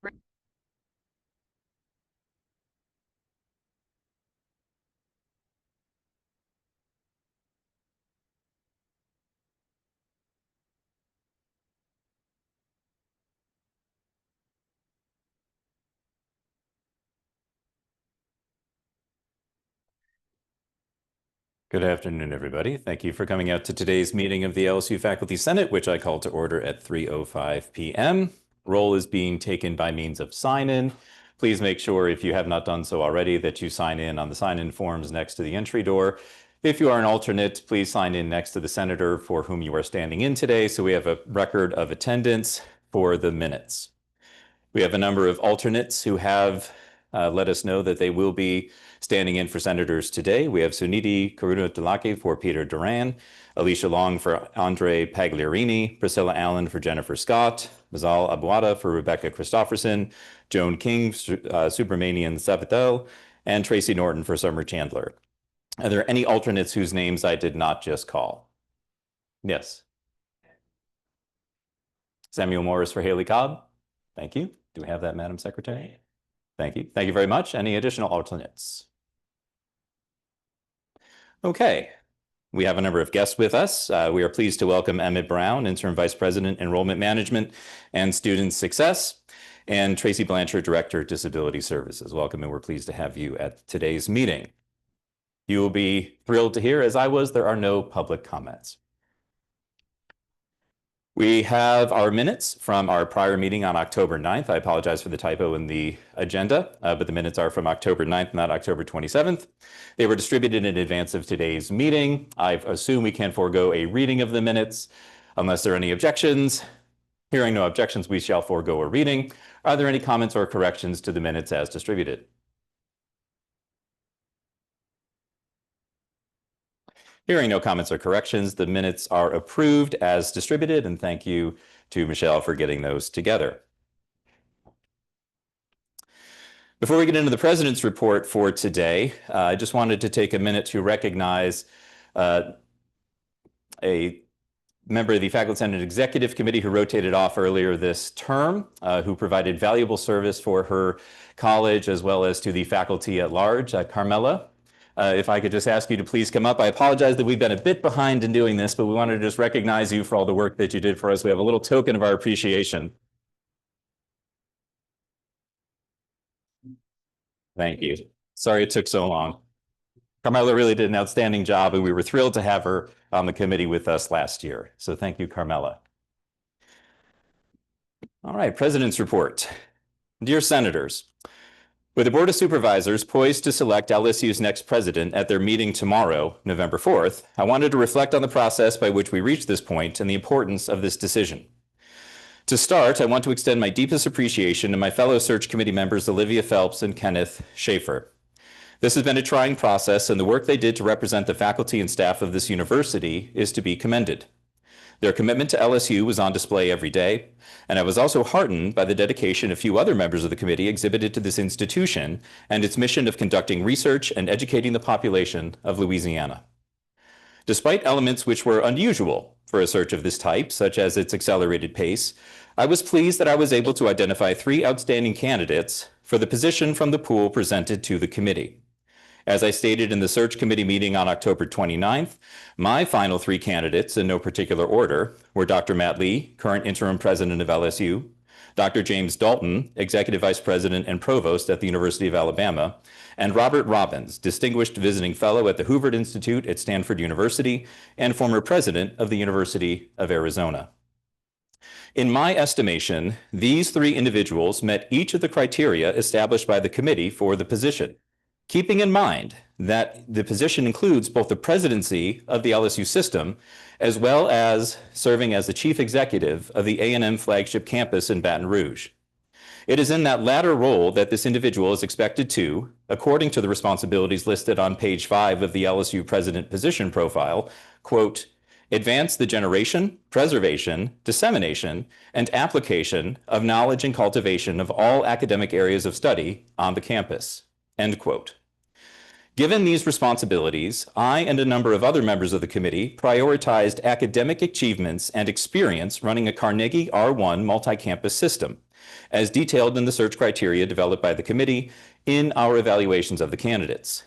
Good afternoon, everybody. Thank you for coming out to today's meeting of the LSU Faculty Senate, which I call to order at 3:05 p.m. Roll is being taken by means of sign-in. Please make sure, if you have not done so already, that you sign in on the sign-in forms next to the entry door. If you are an alternate, please sign in next to the senator for whom you are standing in today, so we have a record of attendance for the minutes. We have a number of alternates who have let us know that they will be standing in for senators today. We have Suniti Karunatilake for Peter Duran, Alicia Long for Andre Pagliarini, Priscilla Allen for Jennifer Scott, Mazal Abuada for Rebecca Christopherson, Joan King, Subramanian Sabatel, and Tracy Norton for Summer Chandler. Are there any alternates whose names I did not just call? Yes. Samuel Morris for Haley Cobb. Thank you. Do we have that, Madam Secretary? Thank you. Thank you very much. Any additional alternates? Okay. We have a number of guests with us. We are pleased to welcome Emmett Brown, Interim Vice President, Enrollment Management and Student Success, and Tracy Blanchard, Director, Disability Services. Welcome, and we're pleased to have you at today's meeting. You will be thrilled to hear, as I was, there are no public comments. We have our minutes from our prior meeting on October 9th. I apologize for the typo in the agenda, but the minutes are from October 9th, not October 27th. They were distributed in advance of today's meeting. I assume we can forego a reading of the minutes unless there are any objections. Hearing no objections, we shall forego a reading. Are there any comments or corrections to the minutes as distributed? Hearing no comments or corrections, the minutes are approved as distributed, and thank you to Michelle for getting those together. Before we get into the President's report for today, I just wanted to take a minute to recognize a member of the Faculty Senate Executive Committee who rotated off earlier this term, who provided valuable service for her college as well as to the faculty at large, Carmela. If I could just ask you to please come up. I apologize that we've been a bit behind in doing this, but we wanted to just recognize you for all the work that you did for us. We have a little token of our appreciation. Thank you. Sorry it took so long. Carmela really did an outstanding job, and we were thrilled to have her on the committee with us last year. So thank you, Carmela. All right, President's report. Dear Senators, with the Board of Supervisors poised to select LSU's next president at their meeting tomorrow, November 4th, I wanted to reflect on the process by which we reached this point and the importance of this decision. To start, I want to extend my deepest appreciation to my fellow search committee members, Olivia Phelps and Kenneth Schaefer. This has been a trying process, and the work they did to represent the faculty and staff of this university is to be commended. Their commitment to LSU was on display every day, and I was also heartened by the dedication a few other members of the committee exhibited to this institution and its mission of conducting research and educating the population of Louisiana. Despite elements which were unusual for a search of this type, such as its accelerated pace, I was pleased that I was able to identify 3 outstanding candidates for the position from the pool presented to the committee. As I stated in the search committee meeting on October 29th, my final 3 candidates, in no particular order, were Dr. Matt Lee, current interim president of LSU, Dr. James Dalton, executive vice president and provost at the University of Alabama, and Robert Robbins, distinguished visiting fellow at the Hoover Institute at Stanford University and former president of the University of Arizona. In my estimation, these 3 individuals met each of the criteria established by the committee for the position, keeping in mind that the position includes both the presidency of the LSU system as well as serving as the chief executive of the A&M flagship campus in Baton Rouge. It is in that latter role that this individual is expected to, according to the responsibilities listed on page 5 of the LSU president position profile, quote, advance the generation, preservation, dissemination, and application of knowledge and cultivation of all academic areas of study on the campus, end quote. Given these responsibilities, I and a number of other members of the committee prioritized academic achievements and experience running a Carnegie R1 multi-campus system, as detailed in the search criteria developed by the committee in our evaluations of the candidates.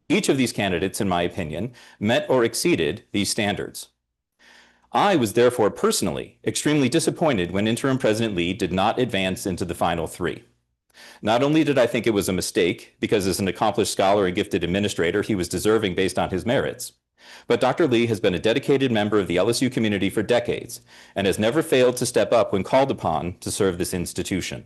Each of these candidates, in my opinion, met or exceeded these standards. I was therefore personally extremely disappointed when Interim President Lee did not advance into the final three. Not only did I think it was a mistake, because as an accomplished scholar and gifted administrator, he was deserving based on his merits, but Dr. Lee has been a dedicated member of the LSU community for decades and has never failed to step up when called upon to serve this institution.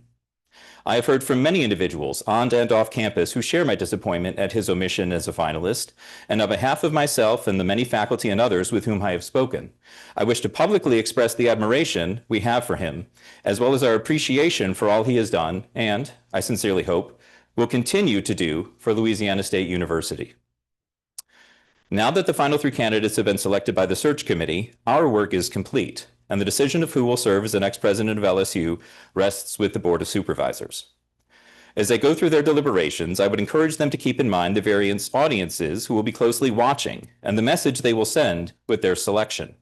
I have heard from many individuals on and off campus who share my disappointment at his omission as a finalist, and on behalf of myself and the many faculty and others with whom I have spoken, I wish to publicly express the admiration we have for him, as well as our appreciation for all he has done and, I sincerely hope, will continue to do for Louisiana State University. Now that the final three candidates have been selected by the search committee, our work is complete, and the decision of who will serve as the next president of LSU rests with the Board of Supervisors. As they go through their deliberations, I would encourage them to keep in mind the various audiences who will be closely watching and the message they will send with their selection.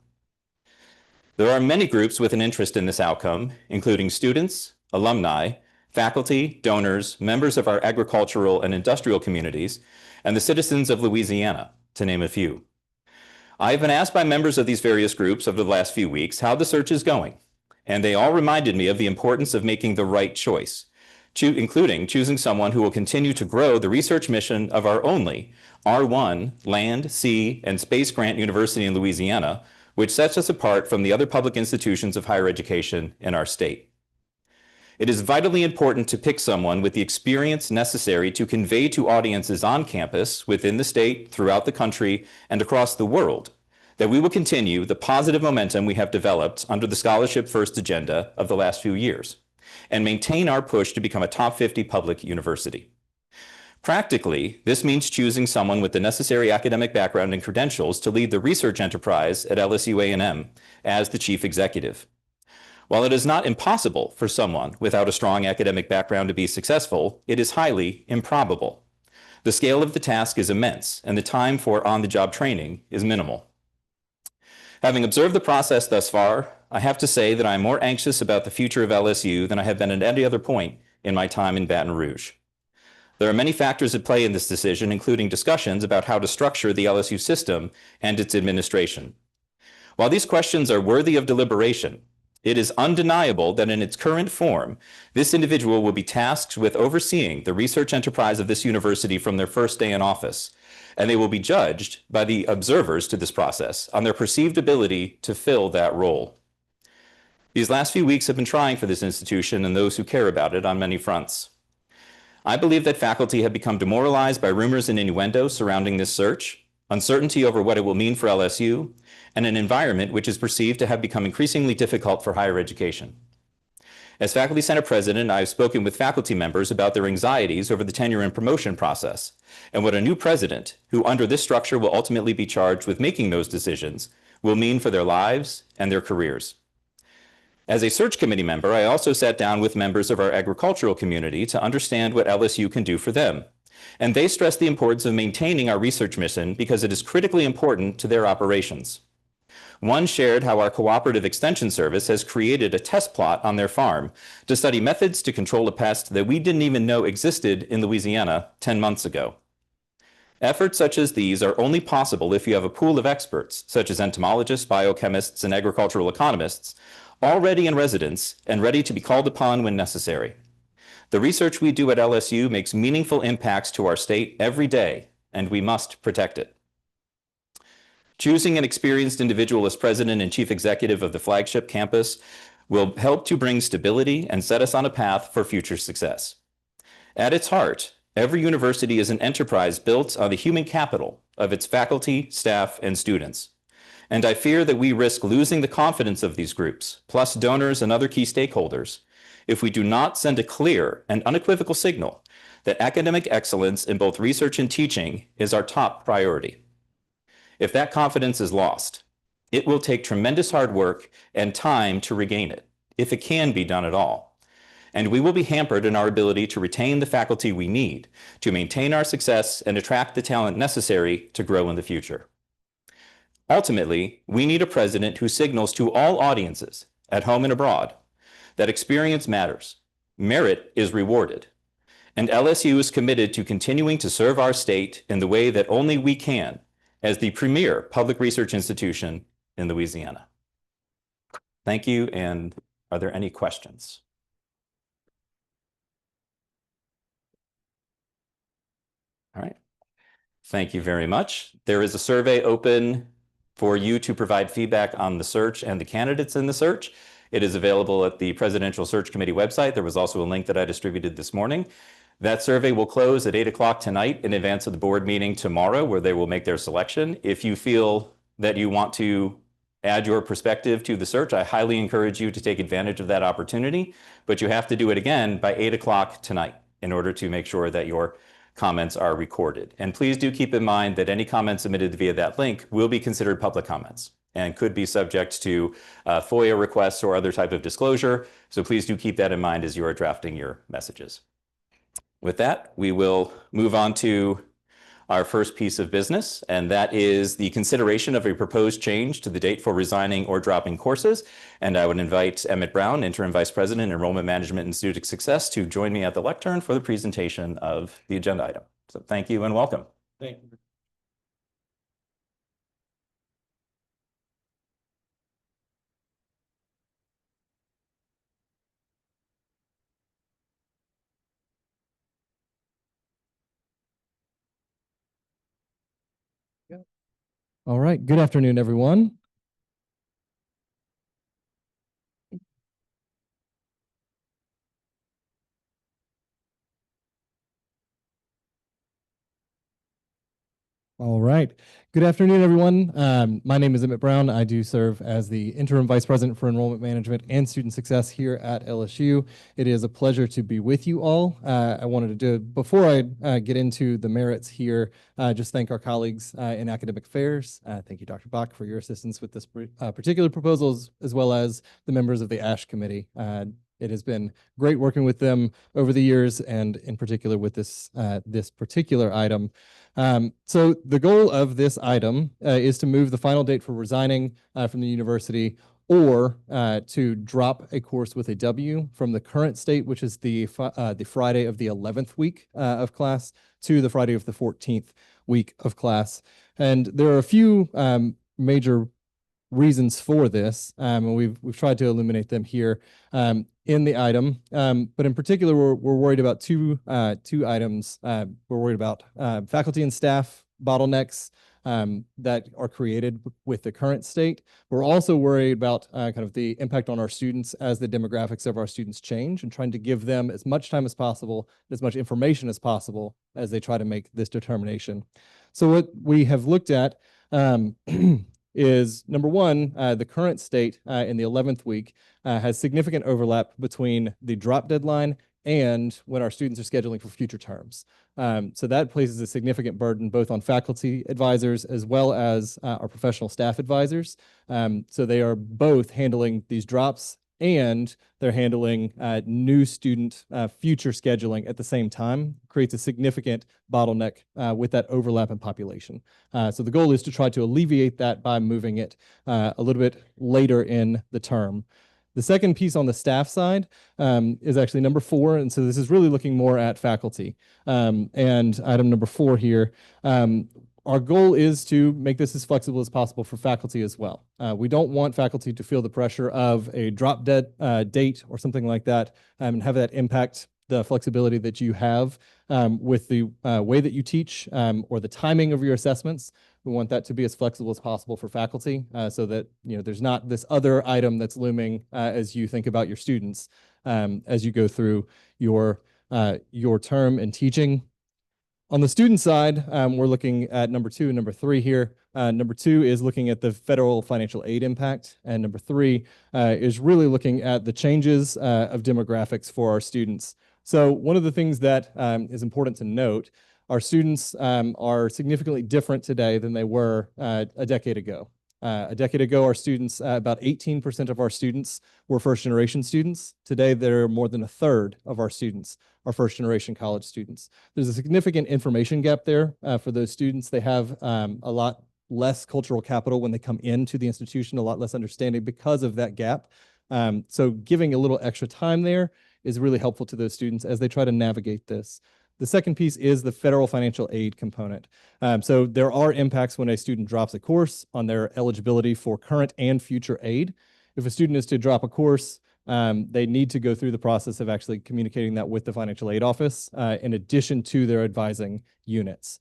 There are many groups with an interest in this outcome, including students, alumni, faculty, donors, members of our agricultural and industrial communities, and the citizens of Louisiana, to name a few. I have been asked by members of these various groups over the last few weeks how the search is going, and they all reminded me of the importance of making the right choice, including choosing someone who will continue to grow the research mission of our only R1 Land, Sea, and Space Grant University in Louisiana, which sets us apart from the other public institutions of higher education in our state. It is vitally important to pick someone with the experience necessary to convey to audiences on campus, within the state, throughout the country, and across the world, that we will continue the positive momentum we have developed under the Scholarship First agenda of the last few years, and maintain our push to become a top 50 public university. Practically, this means choosing someone with the necessary academic background and credentials to lead the research enterprise at LSU A&M as the chief executive. While it is not impossible for someone without a strong academic background to be successful, it is highly improbable. The scale of the task is immense, and the time for on-the-job training is minimal. Having observed the process thus far, I have to say that I am more anxious about the future of LSU than I have been at any other point in my time in Baton Rouge. There are many factors at play in this decision, including discussions about how to structure the LSU system and its administration. While these questions are worthy of deliberation, it is undeniable that in its current form, this individual will be tasked with overseeing the research enterprise of this university from their first day in office, and they will be judged by the observers to this process on their perceived ability to fill that role. These last few weeks have been trying for this institution and those who care about it on many fronts. I believe that faculty have become demoralized by rumors and innuendos surrounding this search, uncertainty over what it will mean for LSU, and an environment which is perceived to have become increasingly difficult for higher education. As Faculty Senate President, I have spoken with faculty members about their anxieties over the tenure and promotion process, and what a new president, who under this structure will ultimately be charged with making those decisions, will mean for their lives and their careers. As a search committee member, I also sat down with members of our agricultural community to understand what LSU can do for them, and they stressed the importance of maintaining our research mission because it is critically important to their operations. One shared how our cooperative extension service has created a test plot on their farm to study methods to control a pest that we didn't even know existed in Louisiana 10 months ago. Efforts such as these are only possible if you have a pool of experts, such as entomologists, biochemists, and agricultural economists, already in residence and ready to be called upon when necessary. The research we do at LSU makes meaningful impacts to our state every day, and we must protect it. Choosing an experienced individual as president and chief executive of the flagship campus will help to bring stability and set us on a path for future success. At its heart, every university is an enterprise built on the human capital of its faculty, staff, and students. And I fear that we risk losing the confidence of these groups, plus donors and other key stakeholders, if we do not send a clear and unequivocal signal that academic excellence in both research and teaching is our top priority. If that confidence is lost, it will take tremendous hard work and time to regain it, if it can be done at all. And we will be hampered in our ability to retain the faculty we need to maintain our success and attract the talent necessary to grow in the future. Ultimately, we need a president who signals to all audiences, at home and abroad, that experience matters, merit is rewarded. And LSU is committed to continuing to serve our state in the way that only we can as the premier public research institution in Louisiana. Thank you. And are there any questions? All right. Thank you very much. There is a survey open for you to provide feedback on the search and the candidates in the search. It is available at the Presidential Search Committee website. There was also a link that I distributed this morning. That survey will close at 8 o'clock tonight in advance of the board meeting tomorrow, where they will make their selection. If you feel that you want to add your perspective to the search, I highly encourage you to take advantage of that opportunity, but you have to do it again by 8 o'clock tonight in order to make sure that your comments are recorded. And please do keep in mind that any comments submitted via that link will be considered public comments and could be subject to FOIA requests or other type of disclosure. So please do keep that in mind as you are drafting your messages. With that, we will move on to our first piece of business, and that is the consideration of a proposed change to the date for resigning or dropping courses. And I would invite Emmett Brown, Interim Vice President, Enrollment Management and Student Success, to join me at the lectern for the presentation of the agenda item. So thank you and welcome. Thank you. All right. Good afternoon, everyone. All right. Good afternoon, everyone. My name is Emmett Brown. I do serve as the Interim Vice President for Enrollment Management and Student Success here at LSU. It is a pleasure to be with you all. I wanted to do, before I get into the merits here, just thank our colleagues in academic affairs. Thank you, Dr. Bach, for your assistance with this particular proposals, as well as the members of the ASH committee. It has been great working with them over the years, and in particular with this particular item. So the goal of this item is to move the final date for resigning from the university, or to drop a course with a W from the current state, which is the Friday of the 11th week of class, to the Friday of the 14th week of class. And there are a few major reasons for this, and we've tried to illuminate them here in the item. But in particular, we're worried about two items. We're worried about faculty and staff bottlenecks that are created with the current state. We're also worried about kind of the impact on our students as the demographics of our students change, and trying to give them as much time as possible, as much information as possible as they try to make this determination. So what we have looked at is, number one, the current state in the 11th week has significant overlap between the drop deadline and when our students are scheduling for future terms. So that places a significant burden both on faculty advisors as well as our professional staff advisors. So they are both handling these drops, and they're handling new student future scheduling at the same time. Creates a significant bottleneck with that overlap in population. So the goal is to try to alleviate that by moving it a little bit later in the term. The second piece on the staff side is actually number 4, and so this is really looking more at faculty. And item number 4 here, our goal is to make this as flexible as possible for faculty as well. We don't want faculty to feel the pressure of a drop dead date or something like that, and have that impact the flexibility that you have with the way that you teach or the timing of your assessments. We want that to be as flexible as possible for faculty, so that there's not this other item that's looming as you think about your students as you go through your term in teaching. On the student side, we're looking at number 2 and number 3 here. Number 2 is looking at the federal financial aid impact, and number 3 is really looking at the changes of demographics for our students. So one of the things that is important to note, our students are significantly different today than they were a decade ago. A decade ago, our students, about 18% of our students were first-generation students. Today, there are more than a third of our students are first-generation college students. There's a significant information gap there for those students. They have a lot less cultural capital when they come into the institution, a lot less understanding because of that gap. So giving a little extra time there is really helpful to those students as they try to navigate this. The second piece is the federal financial aid component. So there are impacts when a student drops a course on their eligibility for current and future aid. If a student is to drop a course, they need to go through the process of actually communicating that with the financial aid office in addition to their advising units.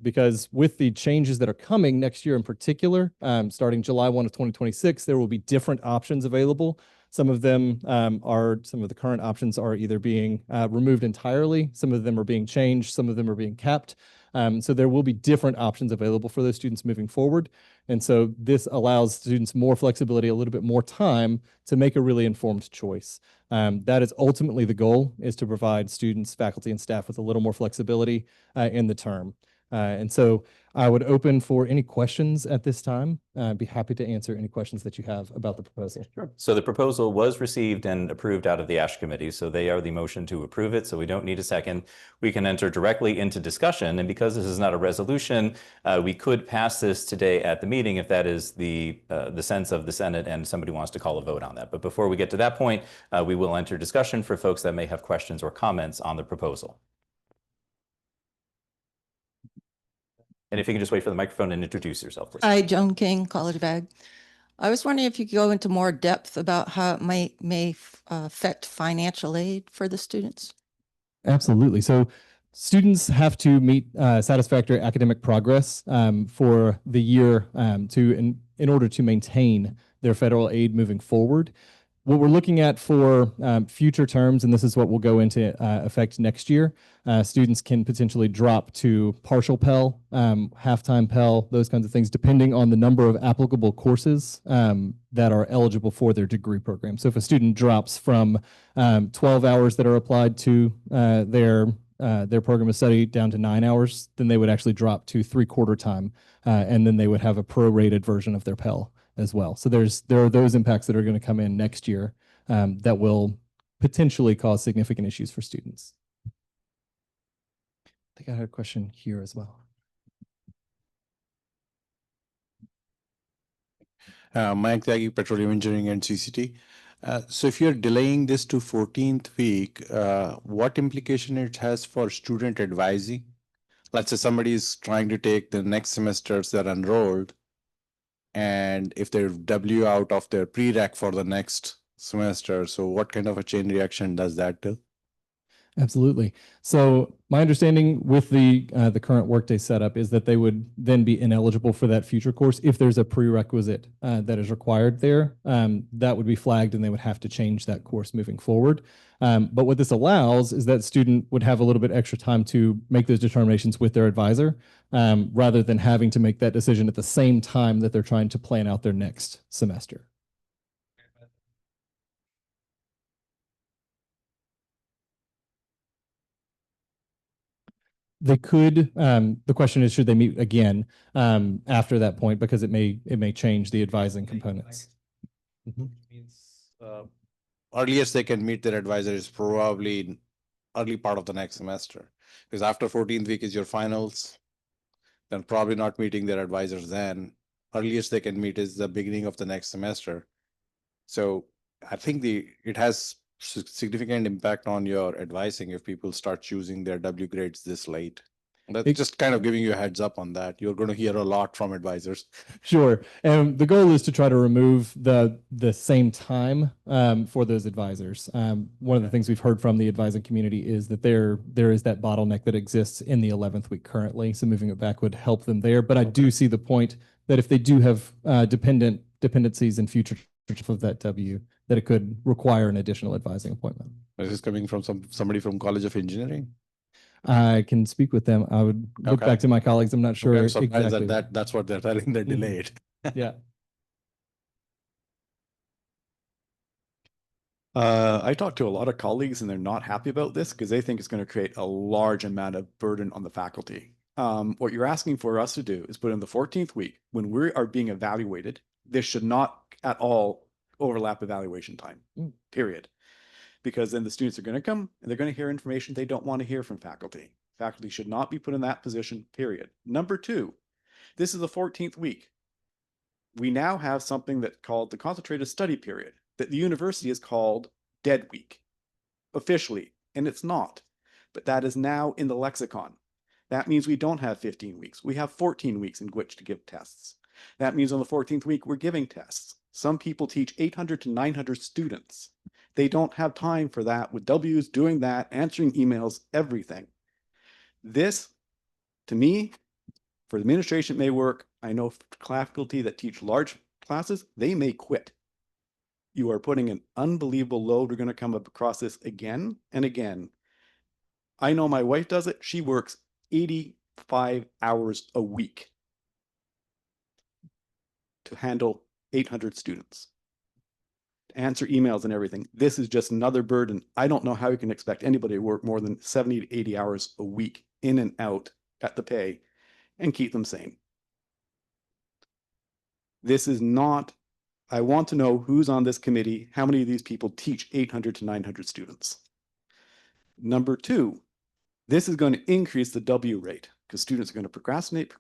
Because with the changes that are coming next year in particular, starting July 1 of 2026, there will be different options available. Some of them some of the current options are either being removed entirely, some of them are being changed, some of them are being capped. So there will be different options available for those students moving forward. And so this allows students more flexibility, a little bit more time to make a really informed choice. That is ultimately the goal, is to provide students, faculty, and staff with a little more flexibility in the term. And so I would open for any questions at this time. I'd be happy to answer any questions that you have about the proposal. Sure. So the proposal was received and approved out of the ASH committee, so they are the motion to approve it, so we don't need a second. We can enter directly into discussion, and because this is not a resolution, we could pass this today at the meeting if that is the sense of the Senate and somebody wants to call a vote on that. But before we get to that point, we will enter discussion for folks that may have questions or comments on the proposal. And if you can just wait for the microphone and introduce yourself, please. Hi, Joan King, College of Ag. I was wondering if you could go into more depth about how it may affect financial aid for the students. Absolutely. So students have to meet satisfactory academic progress for the year in order to maintain their federal aid moving forward. What we're looking at for future terms, and this is what will go into effect next year, students can potentially drop to partial Pell, half-time Pell, those kinds of things, depending on the number of applicable courses that are eligible for their degree program. So if a student drops from 12 hours that are applied to their program of study down to 9 hours, then they would actually drop to 3/4 time, and then they would have a prorated version of their Pell as well. So there are those impacts that are going to come in next year that will potentially cause significant issues for students. I think I had a question here as well. Mike Zaghi, Petroleum Engineering and CCT. So if you're delaying this to 14th week, what implication it has for student advising? Let's say somebody is trying to take the next semesters that are enrolled, and if they're W out of their prereq for the next semester, so what kind of a chain reaction does that do? Absolutely. So my understanding with the current workday setup is that they would then be ineligible for that future course if there's a prerequisite that is required there. That would be flagged, and they would have to change that course moving forward. But what this allows is that student would have a little bit extra time to make those determinations with their advisor, rather than having to make that decision at the same time that they're trying to plan out their next semester. They could. The question is, should they meet again after that point, because it may change the advising components. Earliest they can meet their advisor is probably early part of the next semester, because after 14th week is your finals, then probably not meeting their advisors then. Earliest they can meet is the beginning of the next semester. So I think it has significant impact on your advising if people start choosing their W grades this late. That's just kind of giving you a heads up on that. You're going to hear a lot from advisors. Sure. And the goal is to try to remove the same time for those advisors. One of the things we've heard from the advising community is that there is that bottleneck that exists in the 11th week currently. So moving it back would help them there. But I do see the point that if they do have dependencies in future of that W, that it could require an additional advising appointment. This is coming from somebody from College of Engineering. I can speak with them. I would look back to my colleagues. I'm not sure exactly. That's what they're telling. They're delayed. Yeah. I talked to a lot of colleagues and they're not happy about this because they think it's going to create a large amount of burden on the faculty. What you're asking for us to do is put in the 14th week when we are being evaluated. This should not at all overlap evaluation time, period. Because then the students are going to come and they're going to hear information they don't want to hear from faculty. Faculty should not be put in that position, period. Number two, this is the 14th week. We now have something that's called the concentrated study period that the university has called dead week. officially, and it's not, but that is now in the lexicon. That means we don't have 15 weeks. We have 14 weeks in which to give tests. That means on the 14th week, we're giving tests. Some people teach 800 to 900 students. They don't have time for that with W's doing that, answering emails, everything. This, to me, for the administration, it may work. I know faculty that teach large classes, they may quit. You are putting an unbelievable load. We're going to come up across this again and again. I know my wife does it. She works 85 hours a week to handle 800 students, to answer emails and everything. This is just another burden. I don't know how you can expect anybody to work more than 70 to 80 hours a week in and out at the pay and keep them sane. This is not, I want to know who's on this committee, how many of these people teach 800 to 900 students. Number two, this is going to increase the W rate because students are going to procrastinate,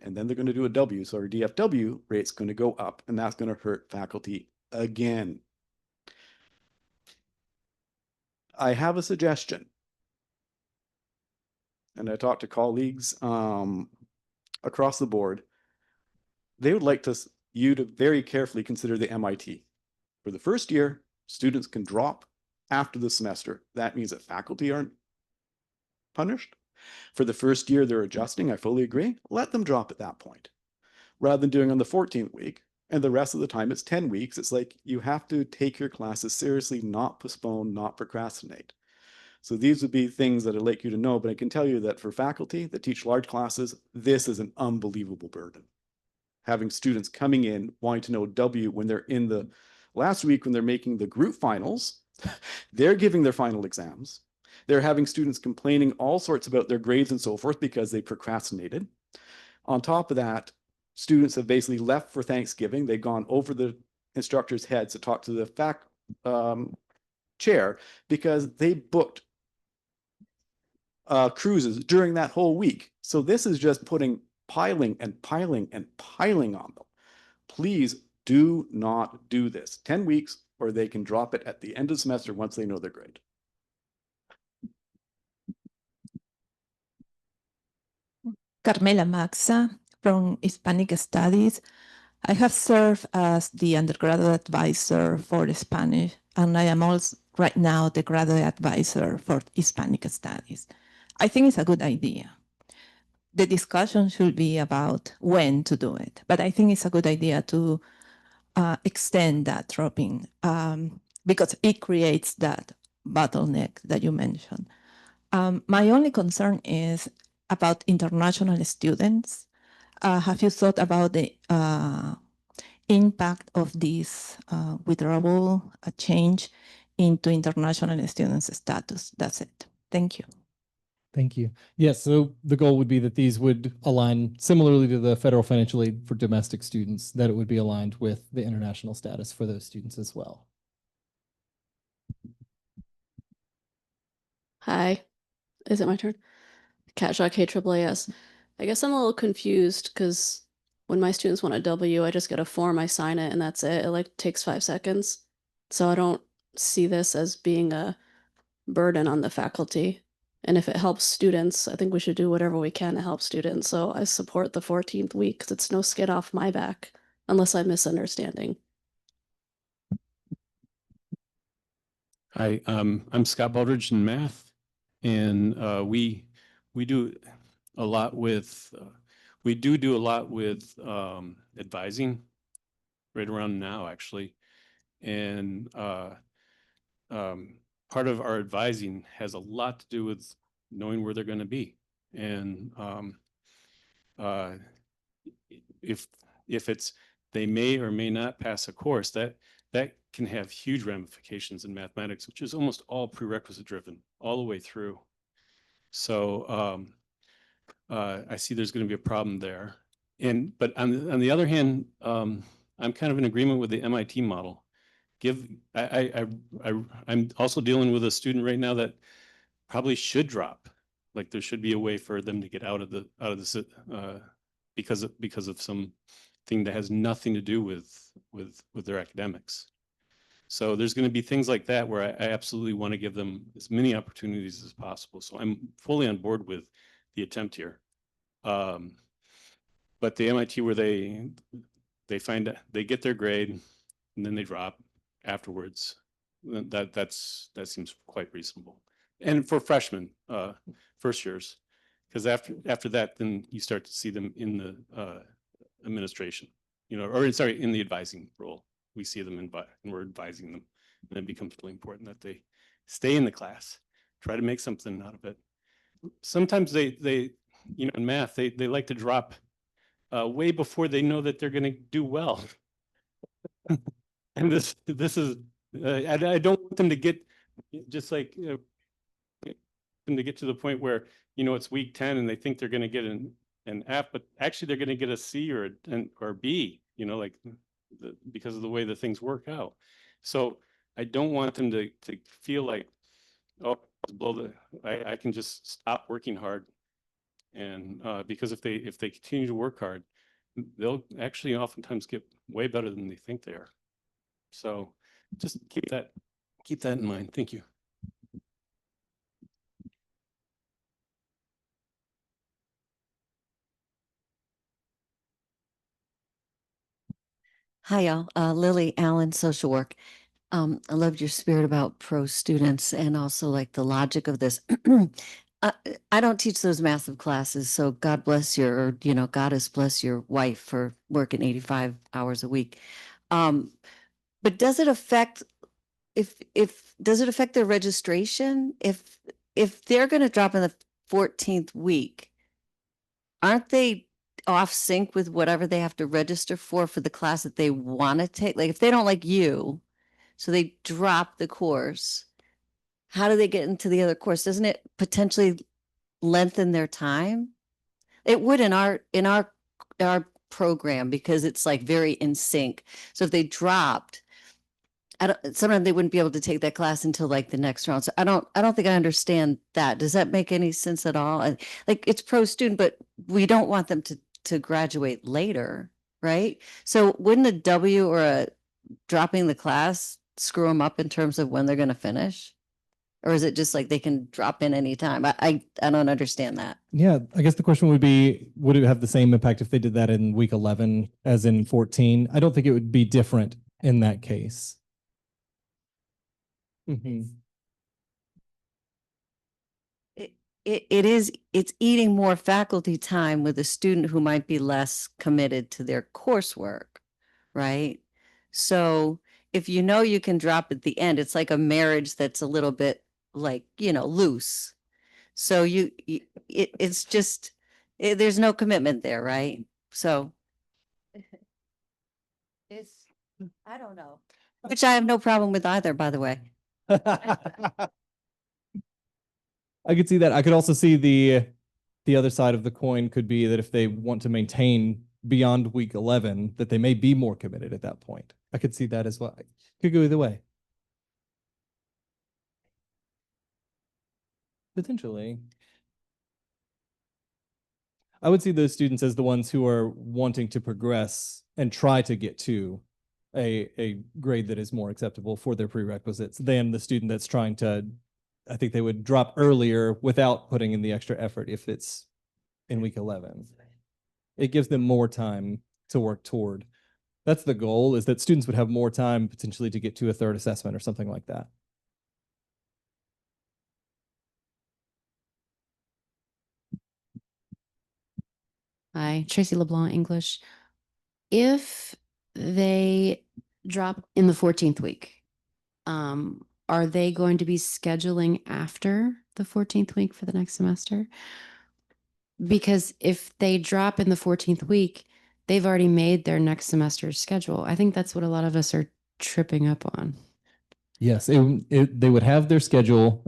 and then they're going to do a W. So our DFW rate's going to go up, and that's going to hurt faculty again. I have a suggestion. And I talked to colleagues across the board. They would like you to very carefully consider the MIT. For the first year, students can drop after the semester. That means that faculty aren't punished. For the first year, they're adjusting. I fully agree. Let them drop at that point. Rather than doing on the 14th week, and the rest of the time it's 10 weeks, it's like you have to take your classes seriously, not postpone, not procrastinate. So these would be things that I'd like you to know, but I can tell you that for faculty that teach large classes, this is an unbelievable burden. Having students coming in, wanting to know W when they're in the last week, when they're making the group finals, they're giving their final exams. They're having students complaining all sorts about their grades and so forth because they procrastinated. On top of that, students have basically left for Thanksgiving. They've gone over the instructor's heads to talk to the chair because they booked cruises during that whole week. So this is just putting piling and piling and piling on them. Please do not do this. 10 weeks, or they can drop it at the end of the semester once they know their grade. Carmela Maxa from Hispanic Studies. I have served as the undergraduate advisor for Spanish, and I am also right now the graduate advisor for Hispanic Studies. I think it's a good idea. The discussion should be about when to do it, but I think it's a good idea to extend that dropping because it creates that bottleneck that you mentioned. My only concern is about international students. Have you thought about the impact of this withdrawal change into international students' status? That's it. Thank you. Thank you. Yes, so the goal would be that these would align similarly to the federal financial aid for domestic students, that it would be aligned with the international status for those students as well. Hi, is it my turn? Catjock KAAS. I guess I'm a little confused because when my students want a W, I just get a form, I sign it, and that's it. It like takes 5 seconds. So I don't see this as being a burden on the faculty. And if it helps students, I think we should do whatever we can to help students. So I support the 14th week because it's no skin off my back, unless I'm misunderstanding. Hi, I'm Scott Baldridge in math, and we do a lot with we do a lot with advising right around now actually, and part of our advising has a lot to do with knowing where they're going to be, and if it's they may or may not pass a course, that can have huge ramifications in mathematics, which is almost all prerequisite driven all the way through. So I see there's going to be a problem there. But on the other hand, I'm kind of in agreement with the MIT model. I'm also dealing with a student right now that probably should drop. Like there should be a way for them to get out of this because of some thing that has nothing to do with their academics. So there's going to be things like that where I absolutely want to give them as many opportunities as possible. So I'm fully on board with the attempt here. But the MIT where they they get their grade and then they drop afterwards, that seems quite reasonable. And for freshmen, first years, because after that, then you start to see them in the administration, or sorry, in the advising role. We see them and we're advising them, and it becomes really important that they stay in the class, try to make something out of it. Sometimes they in math, they like to drop way before they know that they're going to do well. And this is, I don't want them to get just like, them to get to the point where, it's week 10 and they think they're going to get an F, but actually they're going to get a C or a B, like because of the way that things work out. So I don't want them to feel like, oh, I can just stop working hard. And because if they continue to work hard, they'll actually oftentimes get way better than they think they are. So just keep that in mind. Thank you. Hi, y'all. Lily Allen, social work. I loved your spirit about pro students and also like the logic of this. I don't teach those massive classes, so God bless Goddess bless your wife for working 85 hours a week. But does it affect does it affect their registration? If they're going to drop in the 14th week, aren't they off sync with whatever they have to register for the class that they want to take? Like if they don't like you, so they drop the course, how do they get into the other course? Doesn't it potentially lengthen their time? It would in our program, because it's like very in sync. So if they dropped, sometimes they wouldn't be able to take that class until like the next round. So I don't think I understand that. Does that make any sense at all? And like it's pro student, but we don't want them to graduate later, right? So wouldn't a W or a dropping the class screw them up in terms of when they're going to finish? Or is it just like they can drop in anytime? I don't understand that. Yeah, I guess the question would be, would it have the same impact if they did that in week 11 as in 14? I don't think it would be different in that case. Mm-hmm. It's eating more faculty time with a student who might be less committed to their coursework, right? So if you know you can drop at the end, it's like a marriage that's a little bit like, loose. So it's just, there's no commitment there, right? So I don't know, which I have no problem with either, by the way. I could see that. I could also see the other side of the coin could be that if they want to maintain beyond week 11, that they may be more committed at that point. I could see that as well. Could go either way. Potentially. I would see those students as the ones who are wanting to progress and try to get to a grade that is more acceptable for their prerequisites than the student that's trying to, I think they would drop earlier without putting in the extra effort if it's in week 11. It gives them more time to work toward. That's the goal, is that students would have more time potentially to get to a third assessment or something like that. Hi, Tracy LeBlanc, English. If they drop in the 14th week, are they going to be scheduling after the 14th week for the next semester? Because if they drop in the 14th week, they've already made their next semester's schedule. I think that's what a lot of us are tripping up on. Yes, they would have their schedule.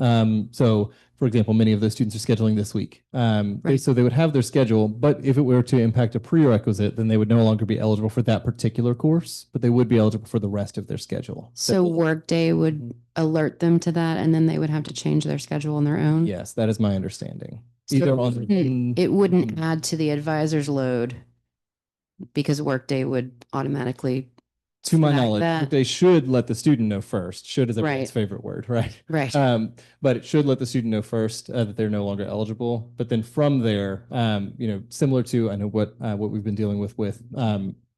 So, for example, many of those students are scheduling this week. Right. So they would have their schedule, but if it were to impact a prerequisite, then they would no longer be eligible for that particular course, but they would be eligible for the rest of their schedule. So Workday would alert them to that, and then they would have to change their schedule on their own? Yes, that is my understanding. So Either it wouldn't add to the advisor's load because Workday would automatically To my flag knowledge, that? but they should let the student know first. Should is everyone's Right. favorite word, right? Right. But it should let the student know first that they're no longer eligible. But then from there, similar to I know what we've been dealing with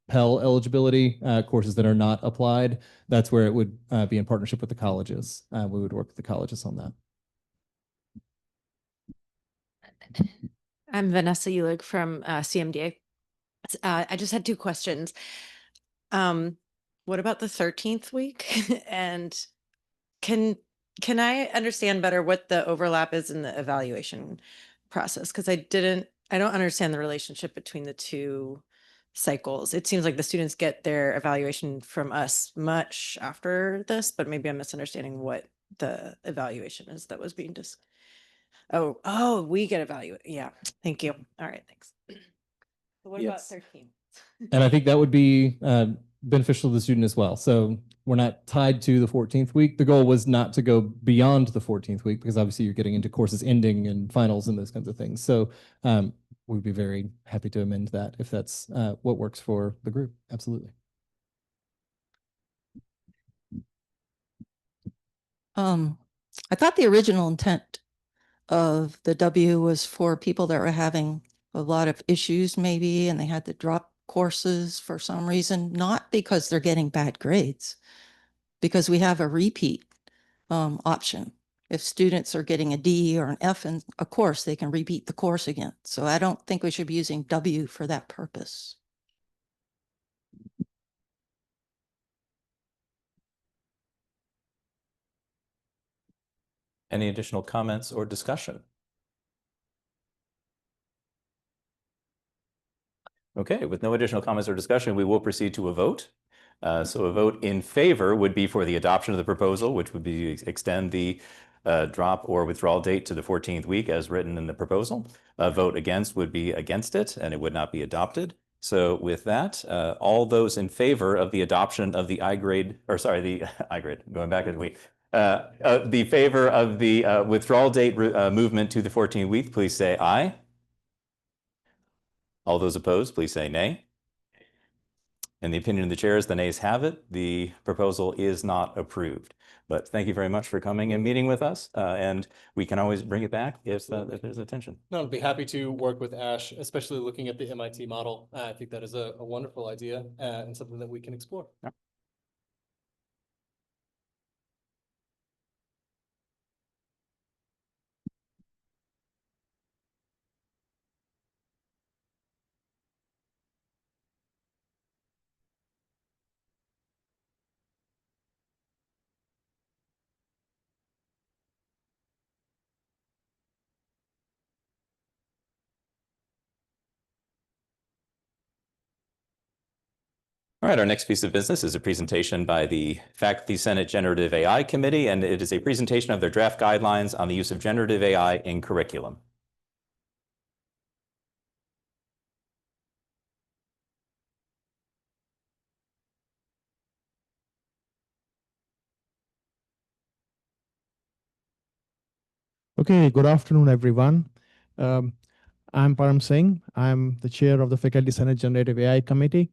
Pell eligibility courses that are not applied. That's where it would be in partnership with the colleges. We would work with the colleges on that. I'm Vanessa Ulig from CMDA. I just had two questions. What about the 13th week? And can I understand better what the overlap is in the evaluation process? Because I don't understand the relationship between the two cycles. It seems like the students get their evaluation from us much after this, but maybe I'm misunderstanding what the evaluation is that was being discussed. Oh, we get evaluated. Yeah, thank you. All right, thanks. So what about Yes. 13? And I think that would be beneficial to the student as well. So we're not tied to the 14th week. The goal was not to go beyond the 14th week because obviously you're getting into courses ending and finals and those kinds of things. So we'd be very happy to amend that if that's what works for the group. Absolutely. I thought the original intent of the W was for people that were having a lot of issues maybe, and they had to drop courses for some reason, not because they're getting bad grades, because we have a repeat option. If students are getting a D or an F in a course, they can repeat the course again. So I don't think we should be using W for that purpose. Any additional comments or discussion? Okay, with no additional comments or discussion, we will proceed to a vote. So a vote in favor would be for the adoption of the proposal, which would be extend the drop or withdrawal date to the 14th week as written in the proposal. A vote against would be against it, and it would not be adopted. So with that, all those in favor of the adoption of the the I-grade, going back a week, the favor of the withdrawal date movement to the 14th week, please say aye. All those opposed, please say nay. In the opinion of the chair, as the nays have it, the proposal is not approved. But thank you very much for coming and meeting with us. And we can always bring it back if there's attention. No, I'd be happy to work with Ash, especially looking at the MIT model. I think that is a wonderful idea and something that we can explore. Yeah. All right, our next piece of business is a presentation by the Faculty Senate Generative AI Committee, and it is a presentation of their draft guidelines on the use of generative AI in curriculum. Okay, good afternoon, everyone. I'm Param Singh. I'm the chair of the Faculty Senate Generative AI Committee,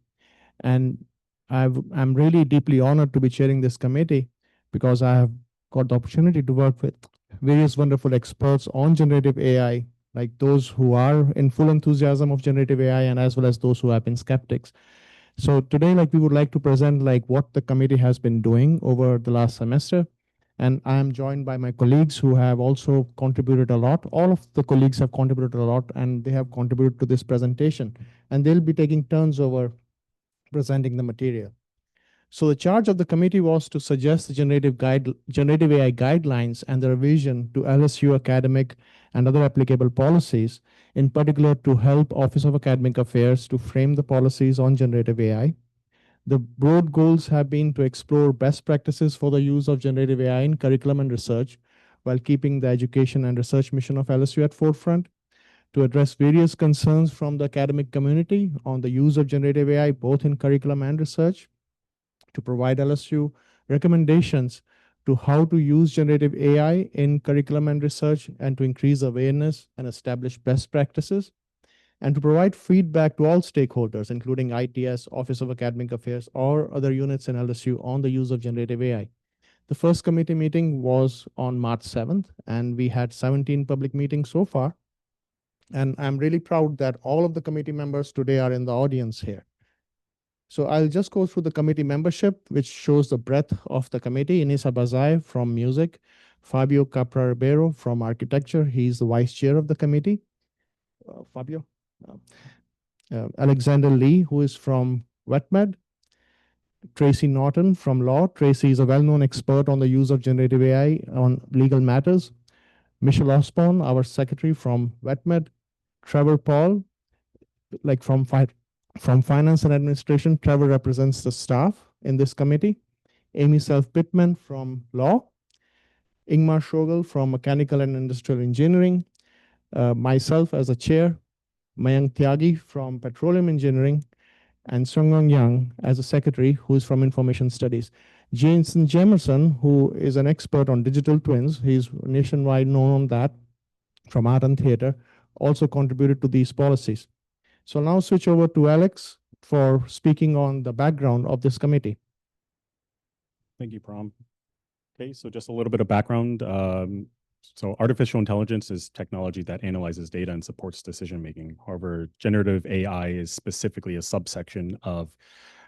and I'm really deeply honored to be chairing this committee because I have got the opportunity to work with various wonderful experts on generative AI, like those who are in full enthusiasm of generative AI and as well as those who have been skeptics. So today, we would like to present what the committee has been doing over the last semester. And I am joined by my colleagues who have also contributed a lot. All of the colleagues have contributed a lot, and they have contributed to this presentation. And they'll be taking turns over presenting the material. So the charge of the committee was to suggest the generative AI guidelines and the revision to LSU academic and other applicable policies, in particular to help Office of Academic Affairs to frame the policies on generative AI. The broad goals have been to explore best practices for the use of generative AI in curriculum and research, while keeping the education and research mission of LSU at forefront, to address various concerns from the academic community on the use of generative AI, both in curriculum and research, to provide LSU recommendations to how to use generative AI in curriculum and research, and to increase awareness and establish best practices, and to provide feedback to all stakeholders, including ITS, Office of Academic Affairs, or other units in LSU on the use of generative AI. The first committee meeting was on March 7th, and we had 17 public meetings so far. And I'm really proud that all of the committee members today are in the audience here. So I'll just go through the committee membership, which shows the breadth of the committee. Inisa Bazai from Music, Fabio Capra-Ribeiro from Architecture. He's the vice chair of the committee. Fabio. Alexander Lee, who is from WetMed. Tracy Norton from Law. Tracy is a well-known expert on the use of generative AI on legal matters. Michelle Osborne, our secretary from WetMed. Trevor Paul, like from Finance and Administration. Trevor represents the staff in this committee. Amy Self-Pittman from Law. Ingmar Schogel from Mechanical and Industrial Engineering. Myself as a chair. Mayank Tyagi from Petroleum Engineering. And Sungwon Yang as a secretary, who is from Information Studies. Jason Jamerson, who is an expert on digital twins, he's nationwide known on that, from Art and Theater, also contributed to these policies. So I'll now switch over to Alex for speaking on the background of this committee. Thank you, Param. Okay, so just a little bit of background. So artificial intelligence is technology that analyzes data and supports decision-making. However, generative AI is specifically a subsection of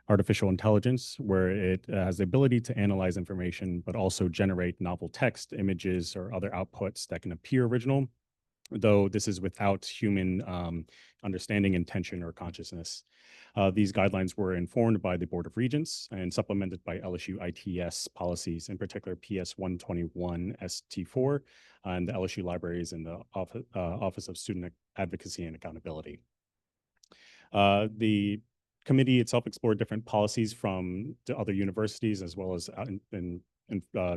artificial intelligence where it has the ability to analyze information, but also generate novel text, images, or other outputs that can appear original, though this is without human understanding, intention, or consciousness. These guidelines were informed by the Board of Regents and supplemented by LSU ITS policies, in particular PS 121 ST4 and the LSU libraries and the Office of Student Advocacy and Accountability. The committee itself explored different policies from the other universities, as well as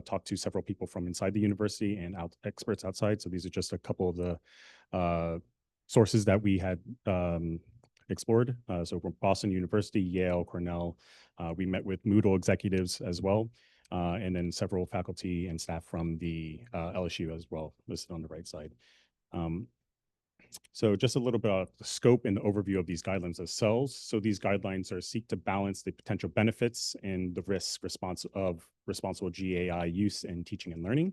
talked to several people from inside the university and experts outside. So these are just a couple of the sources that we had explored. So from Boston University, Yale, Cornell, we met with Moodle executives as well, and then several faculty and staff from the LSU as well, listed on the right side. So just a little bit about the scope and the overview of these guidelines themselves. So these guidelines seek to balance the potential benefits and the risks of responsible GAI use in teaching and learning.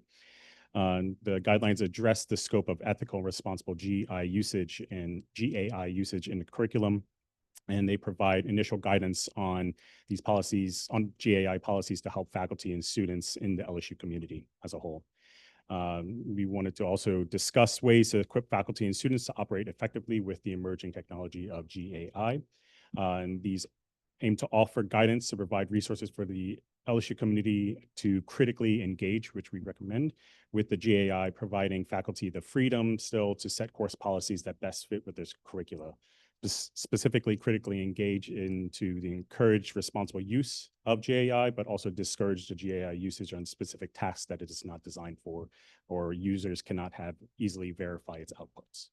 The guidelines address the scope of ethical and responsible GAI usage in the curriculum, and they provide initial guidance on these policies, on GAI policies, to help faculty and students in the LSU community as a whole. We wanted to also discuss ways to equip faculty and students to operate effectively with the emerging technology of GAI. And these aim to offer guidance to provide resources for the LSU community to critically engage, which we recommend, with the GAI, providing faculty the freedom still to set course policies that best fit with their curricula. Specifically critically engage into the encourage responsible use of GAI, but also discourage the GAI usage on specific tasks that it is not designed for, or users cannot have easily verify its outputs.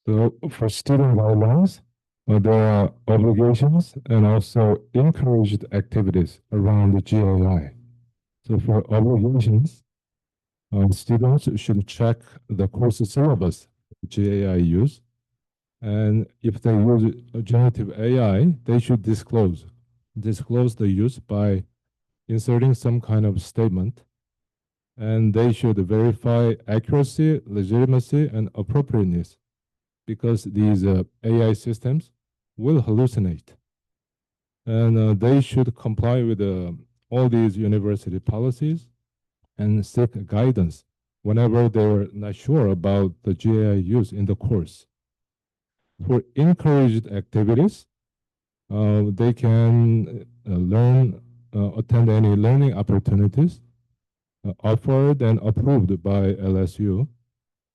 So for student guidelines, there are obligations and also encouraged activities around the GAI. So for obligations, students should check the course syllabus GAI use. And if they use generative AI, they should disclose the use by inserting some kind of statement. And they should verify accuracy, legitimacy, and appropriateness, because these AI systems will hallucinate. And they should comply with all these university policies and seek guidance whenever they're not sure about the GAI use in the course. For encouraged activities, they can attend any learning opportunities offered and approved by LSU,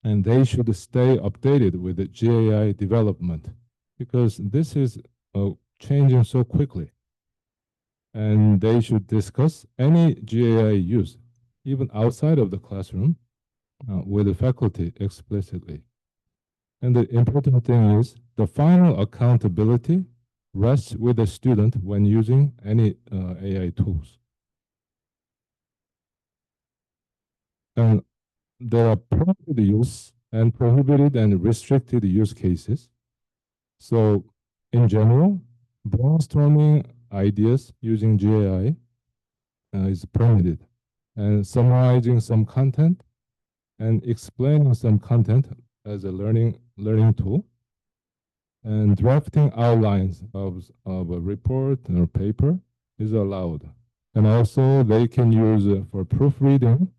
and they should stay updated with the GAI development, because this is changing so quickly. And they should discuss any GAI use, even outside of the classroom, with the faculty explicitly. And the important thing is the final accountability rests with the student when using any AI tools. And there are permitted use and prohibited and restricted use cases. So in general, brainstorming ideas using GAI is permitted, and summarizing some content and explaining some content as a learning tool, and drafting outlines of a report or paper is allowed. And also they can use it for proofreading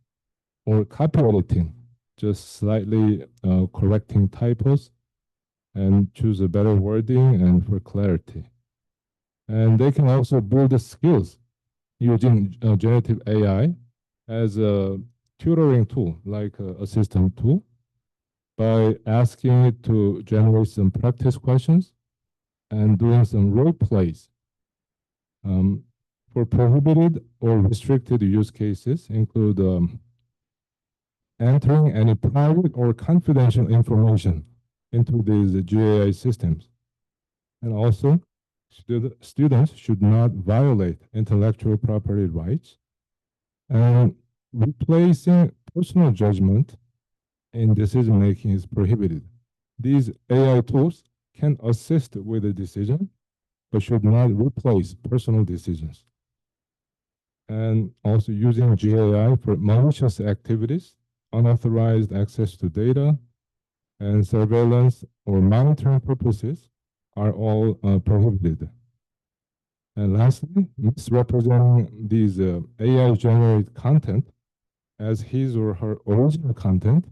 or copy editing, just slightly correcting typos and choose a better wording and for clarity. And they can also build the skills using generative AI as a tutoring tool, like a assistant tool, by asking it to generate some practice questions and doing some role plays. For prohibited or restricted use cases include entering any private or confidential information into these GAI systems. And also, students should not violate intellectual property rights, and replacing personal judgment in decision making is prohibited. These AI tools can assist with the decision, but should not replace personal decisions. And also using GAI for malicious activities, unauthorized access to data, and surveillance or monitoring purposes are all prohibited. And lastly, misrepresenting these AI-generated content as his or her original content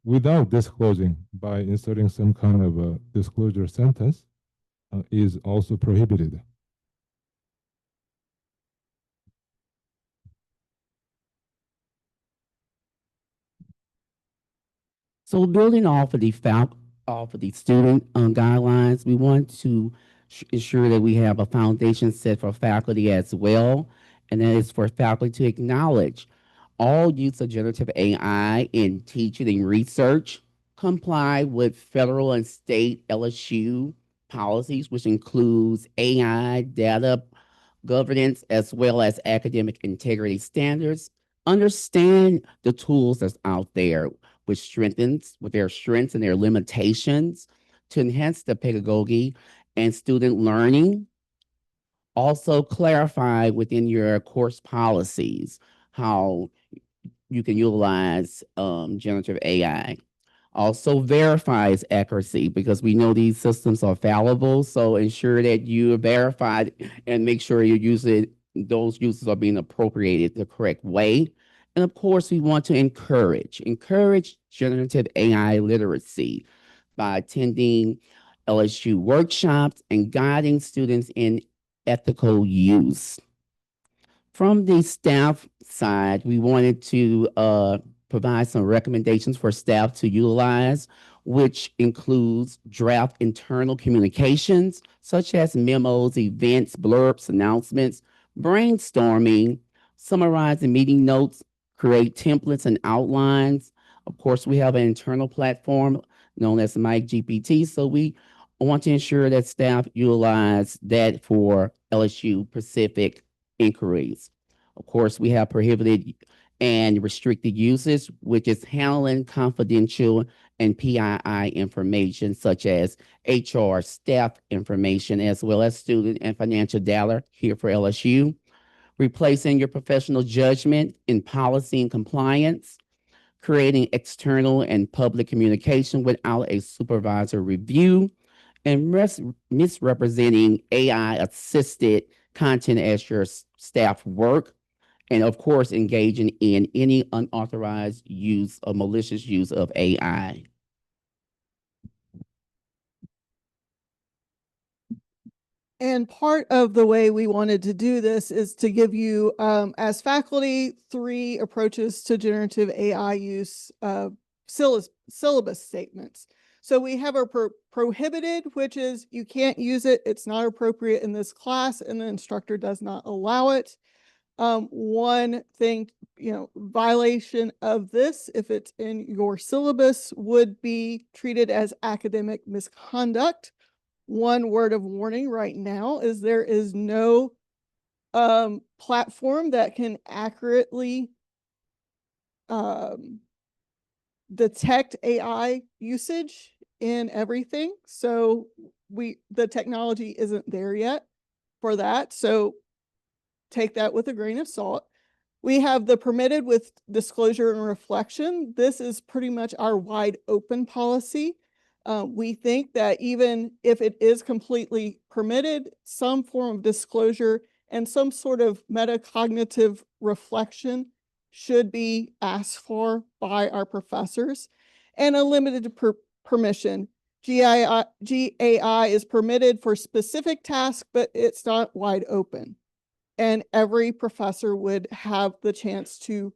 without disclosing by inserting some kind of a disclosure sentence is also prohibited. So building off of the student guidelines, we want to ensure that we have a foundation set for faculty as well, and that is for faculty to acknowledge all use of generative AI in teaching and research, comply with federal and state LSU policies, which includes AI, data governance, as well as academic integrity standards. Understand the tools that's out there with their strengths and their limitations to enhance the pedagogy and student learning. Also clarify within your course policies how you can utilize generative AI. Also verify its accuracy, because we know these systems are fallible. So ensure that you are verified and make sure those uses are being appropriated the correct way. And of course, we want to encourage generative AI literacy by attending LSU workshops and guiding students in ethical use. From the staff side, we wanted to provide some recommendations for staff to utilize, which includes draft internal communications, such as memos, events, blurbs, announcements, brainstorming, summarizing meeting notes, create templates and outlines. Of course, we have an internal platform known as MikeGPT, so we want to ensure that staff utilize that for LSU Pacific inquiries. Of course, we have prohibited and restricted uses, which is handling confidential and PII information, such as HR staff information, as well as student and financial data here for LSU. Replacing your professional judgment in policy and compliance. Creating external and public communication without a supervisor review. And misrepresenting AI-assisted content as your staff work. And of course, engaging in any unauthorized use or malicious use of AI. And part of the way we wanted to do this is to give you, as faculty, 3 approaches to generative AI use syllabus statements. So we have our prohibited, which is you can't use it. It's not appropriate in this class, and the instructor does not allow it. One thing, violation of this, if it's in your syllabus, would be treated as academic misconduct. One word of warning right now is there is no platform that can accurately detect AI usage in everything. So the technology isn't there yet for that. So take that with a grain of salt. We have the permitted with disclosure and reflection. This is pretty much our wide open policy. We think that even if it is completely permitted, some form of disclosure and some sort of metacognitive reflection should be asked for by our professors, and a limited permission. GAI is permitted for specific tasks, but it's not wide open. And every professor would have the chance to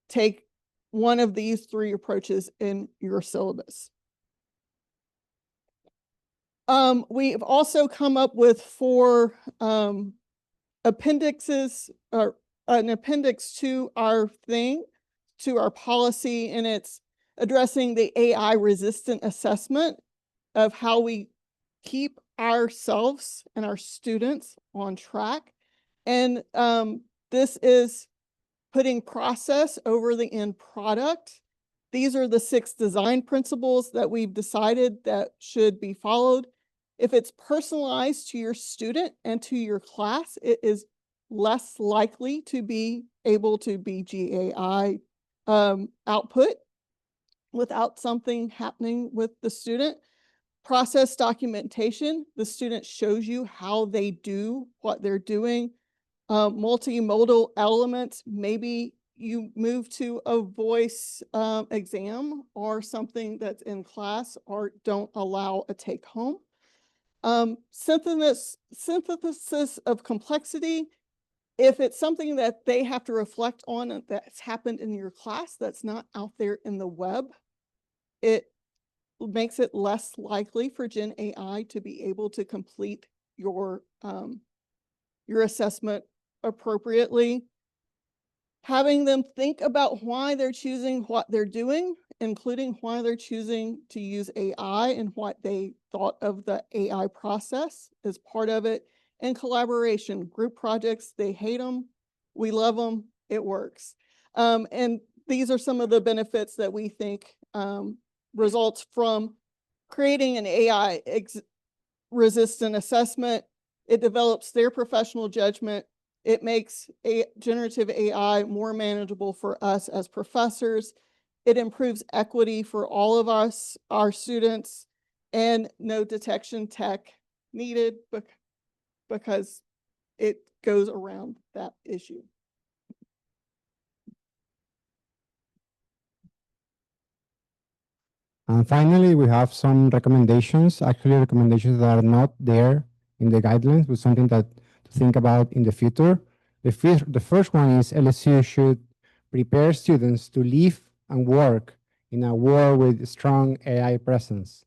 take one of these 3 approaches in your syllabus. We've also come up with 4 appendixes, or an appendix to our policy, and it's addressing the AI resistant assessment of how we keep ourselves and our students on track. And this is putting process over the end product. These are the 6 design principles that we've decided that should be followed. If it's personalized to your student and to your class, it is less likely to be able to be GAI output without something happening with the student. Process documentation, the student shows you how they do what they're doing. Multimodal elements, maybe you move to a voice exam or something that's in class, or don't allow a take home. Synthesis of complexity. If it's something that they have to reflect on that's happened in your class that's not out there in the web, it makes it less likely for Gen AI to be able to complete your assessment appropriately. Having them think about why they're choosing what they're doing, including why they're choosing to use AI and what they thought of the AI process as part of it. And collaboration, group projects, they hate them, we love them, it works. And these are some of the benefits that we think results from creating an AI resistant assessment. It develops their professional judgment. It makes generative AI more manageable for us as professors. It improves equity for all of us, our students, and no detection tech needed because it goes around that issue. And finally, we have some recommendations, actually recommendations that are not there in the guidelines, but something that to think about in the future. The first one is LSU should prepare students to live and work in a world with strong AI presence.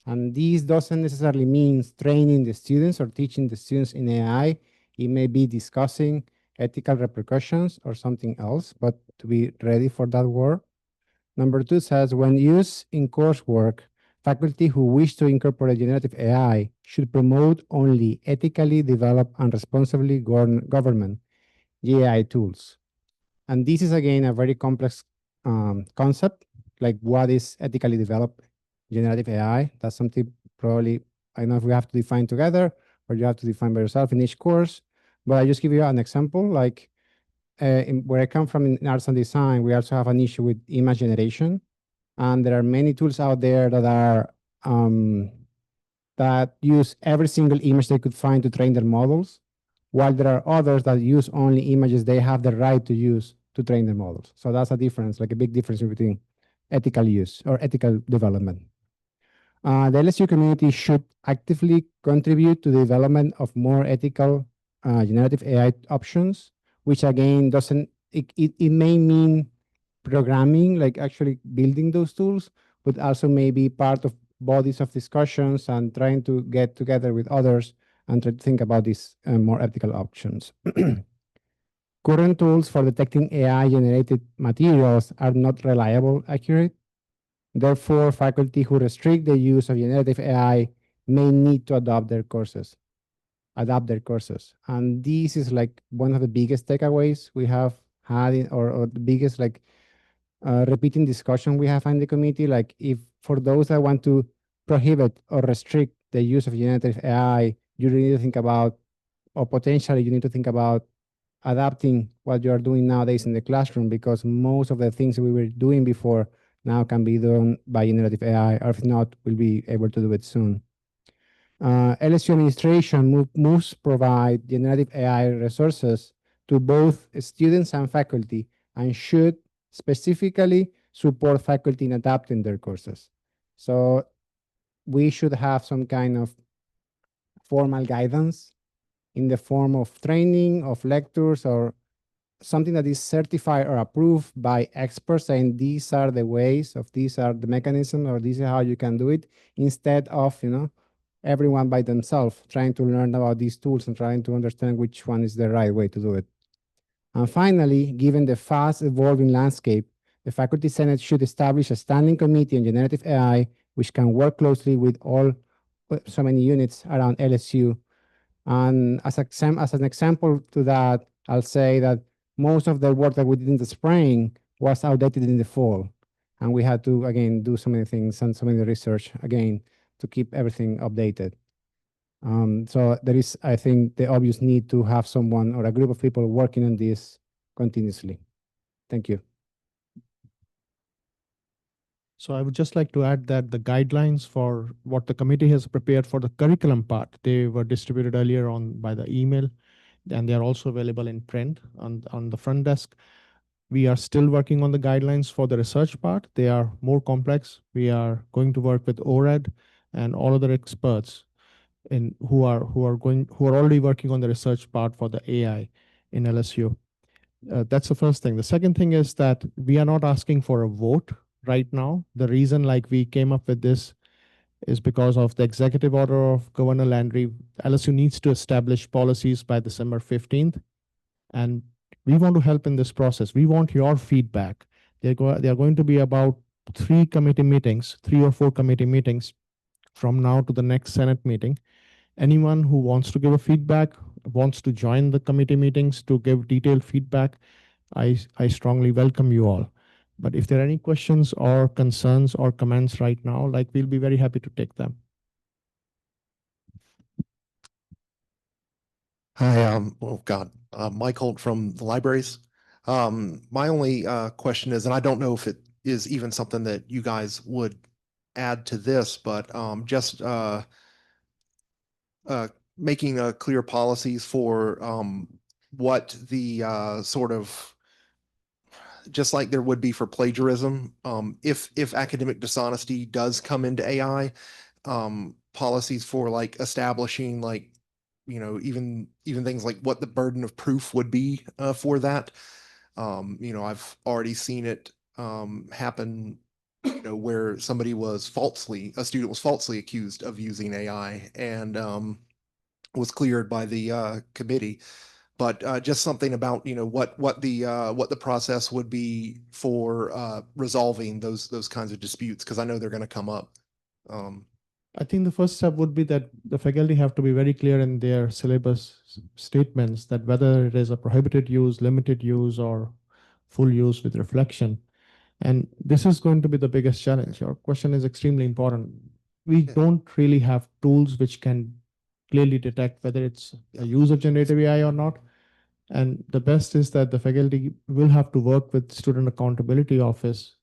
And this doesn't necessarily mean training the students or teaching the students in AI. It may be discussing ethical repercussions or something else, but to be ready for that world. Number 2 says, when used in coursework, faculty who wish to incorporate generative AI should promote only ethically developed and responsibly governed GAI tools. And this is, again, a very complex concept, like what is ethically developed generative AI. That's something probably, I don't know if we have to define together or you have to define by yourself in each course, but I just give you an example, like where I come from in arts and design, we also have an issue with image generation. And there are many tools out there that are that use every single image they could find to train their models, while there are others that use only images they have the right to use to train their models. So that's a difference, like a big difference between ethical use or ethical development. The LSU community should actively contribute to the development of more ethical generative AI options, which again it may mean programming, like actually building those tools, but also maybe part of bodies of discussions and trying to get together with others and try to think about these more ethical options. Current tools for detecting AI-generated materials are not reliable, accurate. Therefore, faculty who restrict the use of generative AI may need to adapt their courses. And this is like one of the biggest takeaways we have had or the biggest like repeating discussion we have in the committee. Like if for those that want to prohibit or restrict the use of generative AI, you really need to think about, or potentially you need to think about adapting what you are doing nowadays in the classroom, because most of the things we were doing before now can be done by generative AI, or if not, we'll be able to do it soon. LSU administration must provide generative AI resources to both students and faculty, and should specifically support faculty in adapting their courses. So we should have some kind of formal guidance in the form of training, of lectures, or something that is certified or approved by experts saying these are the ways, of these are the mechanisms, or this is how you can do it, instead of, everyone by themselves trying to learn about these tools and trying to understand which one is the right way to do it. And finally, given the fast evolving landscape, the Faculty Senate should establish a standing committee on generative AI, which can work closely with so many units around LSU. And as an example to that, I'll say that most of the work that we did in the spring was outdated in the fall. And we had to, again, do so many things and so many research, again, to keep everything updated. So there is, I think, the obvious need to have someone or a group of people working on this continuously. Thank you. So I would just like to add that the guidelines for what the committee has prepared for the curriculum part, they were distributed earlier on by the email, and they are also available in print on the front desk. We are still working on the guidelines for the research part. They are more complex. We are going to work with ORED and all other experts who are already working on the research part for the AI in LSU. That's the first thing. The second thing is that we are not asking for a vote right now. The reason we came up with this is because of the executive order of Governor Landry. LSU needs to establish policies by December 15th. And we want to help in this process. We want your feedback. There are going to be about 3 or 4 committee meetings from now to the next Senate meeting. Anyone who wants to give a feedback, wants to join the committee meetings to give detailed feedback, I strongly welcome you all. But if there are any questions or concerns or comments right now, we'll be very happy to take them. Hi, Mike Holt from the libraries. My only question is, and I don't know if it is even something that you guys would add to this, but just making clear policies for what the sort of, just like there would be for plagiarism, if academic dishonesty does come into AI, policies for establishing even things like what the burden of proof would be for that. I've already seen it happen, where a student was falsely accused of using AI and was cleared by the committee. But just something about what the process would be for resolving those kinds of disputes, because I know they're going to come up. I think the first step would be that the faculty have to be very clear in their syllabus statements that whether it is a prohibited use, limited use, or full use with reflection. And this is going to be the biggest challenge. Your question is extremely important. We don't really have tools which can clearly detect whether it's a use of generative AI or not. And the best is that the faculty will have to work with Student Accountability Office,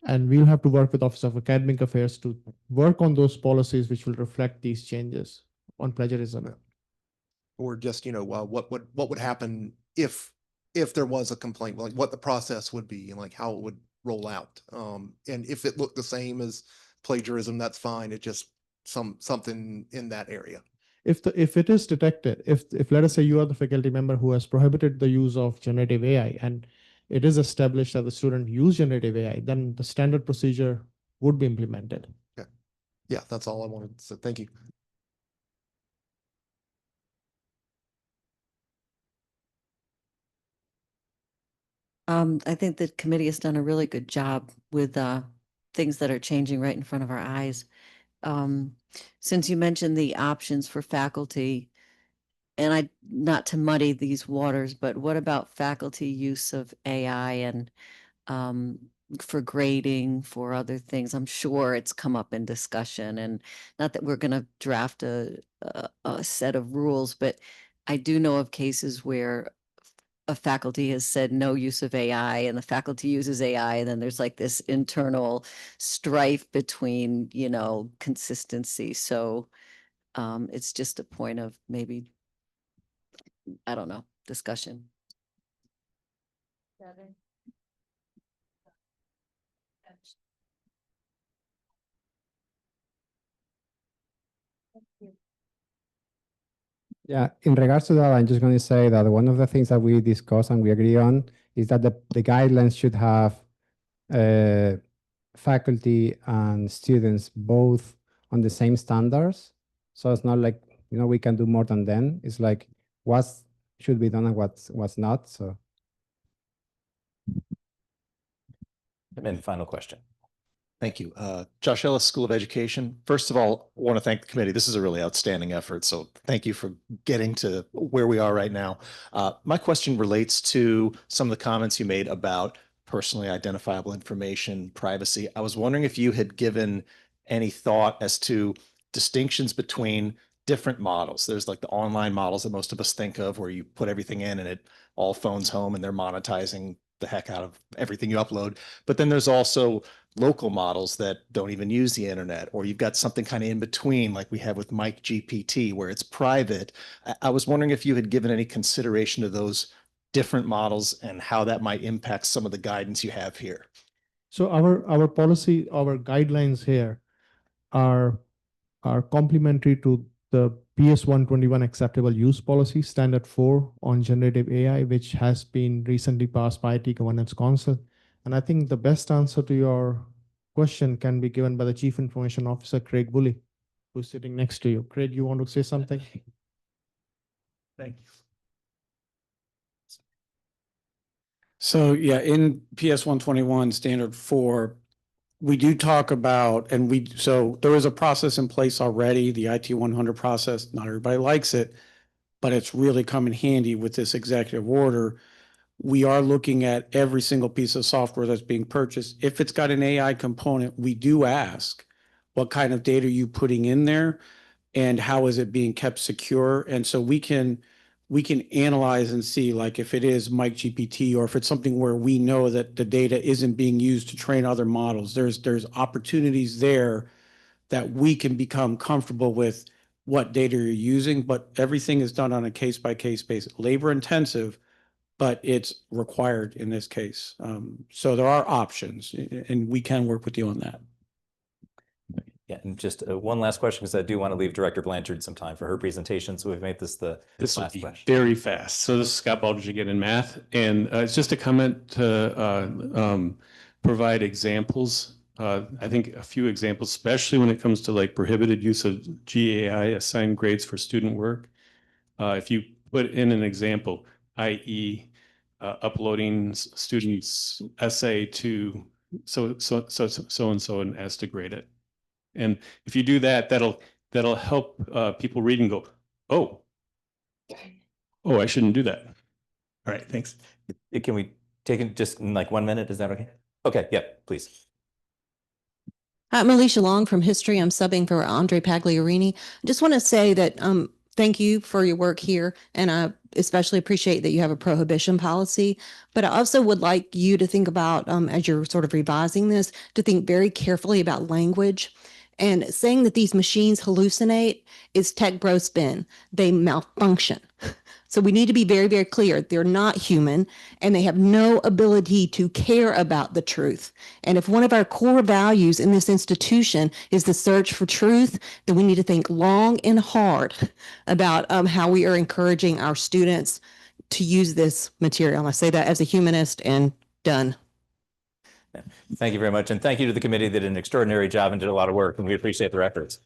and we'll have to work with Office of Academic Affairs to work on those policies which will reflect these changes on plagiarism. Or just, what would happen if there was a complaint, like what the process would be and how it would roll out. And if it looked the same as plagiarism, that's fine. It just something in that area. If it is detected, if let us say you are the faculty member who has prohibited the use of generative AI and it is established that the student use generative AI, then the standard procedure would be implemented. Yeah, that's all I wanted to say. Thank you. I think the committee has done a really good job with things that are changing right in front of our eyes. Since you mentioned the options for faculty, and not to muddy these waters, but what about faculty use of AI and for grading, for other things. I'm sure it's come up in discussion, and not that we're going to draft a set of rules, but I do know of cases where a faculty has said no use of AI and the faculty uses AI, and then there's like this internal strife between, you know, consistency. So it's just a point of maybe, I don't know, discussion. Yeah, in regards to that, I'm just going to say that one of the things that we discuss and we agree on is that the guidelines should have faculty and students both on the same standards. So it's not like, you know, we can do more than them. It's like what should be done and what's not. So. And then final question. Thank you. Josh Ellis, School of Education. First of all, I want to thank the committee. This is a really outstanding effort. So thank you for getting to where we are right now. My question relates to some of the comments you made about personally identifiable information, privacy. I was wondering if you had given any thought as to distinctions between different models. There's like the online models that most of us think of where you put everything in and it all phones home and they're monetizing the heck out of everything you upload. But then there's also local models that don't even use the internet, or you've got something kind of in between like we have with Mike GPT where it's private. I was wondering if you had given any consideration to those different models and how that might impact some of the guidance you have here. So our policy, our guidelines here are complementary to the PS 121 acceptable use policy standard 4 on generative AI, which has been recently passed by IT Governance Council. And I think the best answer to your question can be given by the Chief Information Officer, Craig Bully, who's sitting next to you. Craig, you want to say something? Thank you. So yeah, in PS 121 standard 4, we do talk about, so there is a process in place already, the IT 100 process. Not everybody likes it, but it's really come in handy with this executive order. We are looking at every single piece of software that's being purchased. If it's got an AI component, we do ask, what kind of data are you putting in there and how is it being kept secure? And so we can analyze and see, like, if it is Mike GPT or if it's something where we know that the data isn't being used to train other models, there's opportunities there that we can become comfortable with what data you're using, but everything is done on a case-by-case basis, labor intensive, but it's required in this case. So there are options and we can work with you on that. Yeah, and just one last question, because I do want to leave Director Blanchard some time for her presentation. So we've made this the last question. Very fast. So this is Scott Baldridge again in math. And it's just a comment to provide examples. I think a few examples, especially when it comes to like prohibited use of GAI assigned grades for student work. If you put in an example, i.e. Uploading students' essay to so-and-so and as to grade it. And if you do that, that'll help people read and go, oh, I shouldn't do that. All right, thanks. Can we take it just in like 1 minute? Is that okay? Okay, yeah, please. I'm Alicia Long from History. I'm subbing for Andre Pagliarini. I just want to say that thank you for your work here. And I especially appreciate that you have a prohibition policy. But I also would like you to think about, as you're sort of revising this, to think very carefully about language. And saying that these machines hallucinate is tech bro spin. They malfunction. So we need to be very, very clear. They're not human and they have no ability to care about the truth. And if one of our core values in this institution is the search for truth, then we need to think long and hard about how we are encouraging our students to use this material. And I say that as a humanist and done. Thank you very much. And thank you to the committee that did an extraordinary job and did a lot of work, and we appreciate the efforts.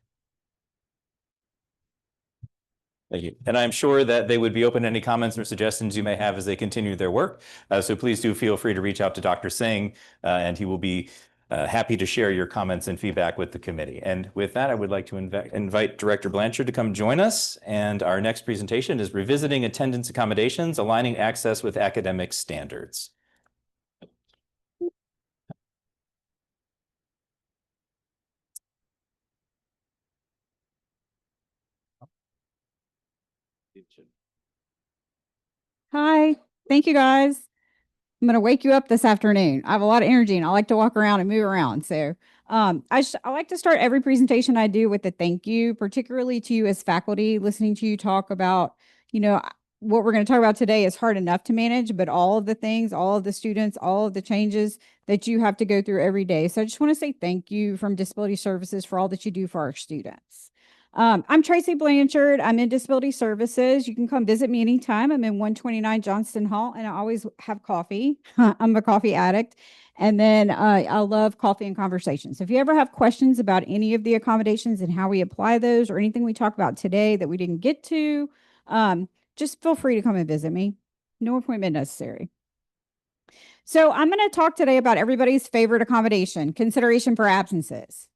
Thank you. And I'm sure that they would be open to any comments or suggestions you may have as they continue their work. So please do feel free to reach out to Dr. Singh, and he will be happy to share your comments and feedback with the committee. And with that, I would like to invite Director Blanchard to come join us. And our next presentation is Revisiting Attendance Accommodations, Aligning Access with Academic Standards. Hi, thank you guys. I'm going to wake you up this afternoon. I have a lot of energy and I like to walk around and move around. So I like to start every presentation I do with a thank you, particularly to you as faculty. Listening to you talk about, what we're going to talk about today is hard enough to manage, but all of the things, all of the students, all of the changes that you have to go through every day. So I just want to say thank you from Disability Services for all that you do for our students. I'm Tracy Blanchard. I'm in Disability Services. You can come visit me anytime. I'm in 129 Johnston Hall, and I always have coffee. I'm a coffee addict. And then I love coffee and conversations. If you ever have questions about any of the accommodations and how we apply those or anything we talk about today that we didn't get to, just feel free to come and visit me. No appointment necessary. So I'm going to talk today about everybody's favorite accommodation, consideration for absences.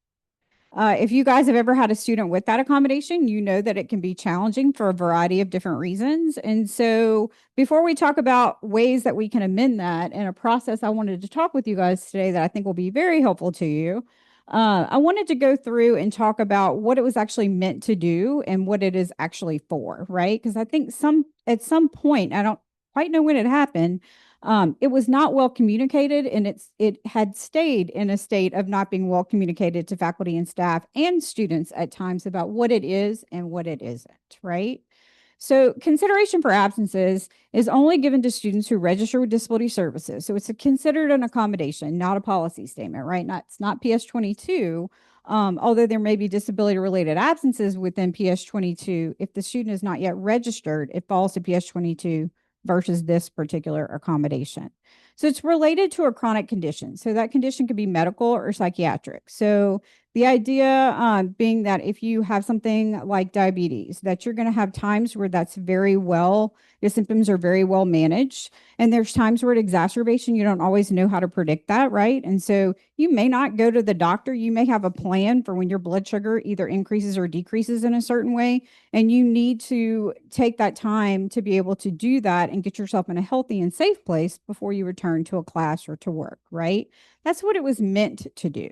If you guys have ever had a student with that accommodation, you know that it can be challenging for a variety of different reasons. And so before we talk about ways that we can amend that and a process I wanted to talk with you guys today that I think will be very helpful to you, I wanted to go through and talk about what it was actually meant to do and what it is actually for, right? Because I think at some point, I don't quite know when it happened, it was not well communicated, and it had stayed in a state of not being well communicated to faculty and staff and students at times about what it is and what it isn't, right? So consideration for absences is only given to students who register with Disability Services. So it's considered an accommodation, not a policy statement, right? It's not PS 22, although there may be disability-related absences within PS 22. If the student is not yet registered, it falls to PS 22 versus this particular accommodation. So it's related to a chronic condition. So that condition could be medical or psychiatric. So the idea being that if you have something like diabetes, that you're going to have times where that's very well, your symptoms are very well managed. And there's times where it exacerbation, you don't always know how to predict that, right? And so you may not go to the doctor. You may have a plan for when your blood sugar either increases or decreases in a certain way. And you need to take that time to be able to do that and get yourself in a healthy and safe place before you return to a class or to work, right? That's what it was meant to do.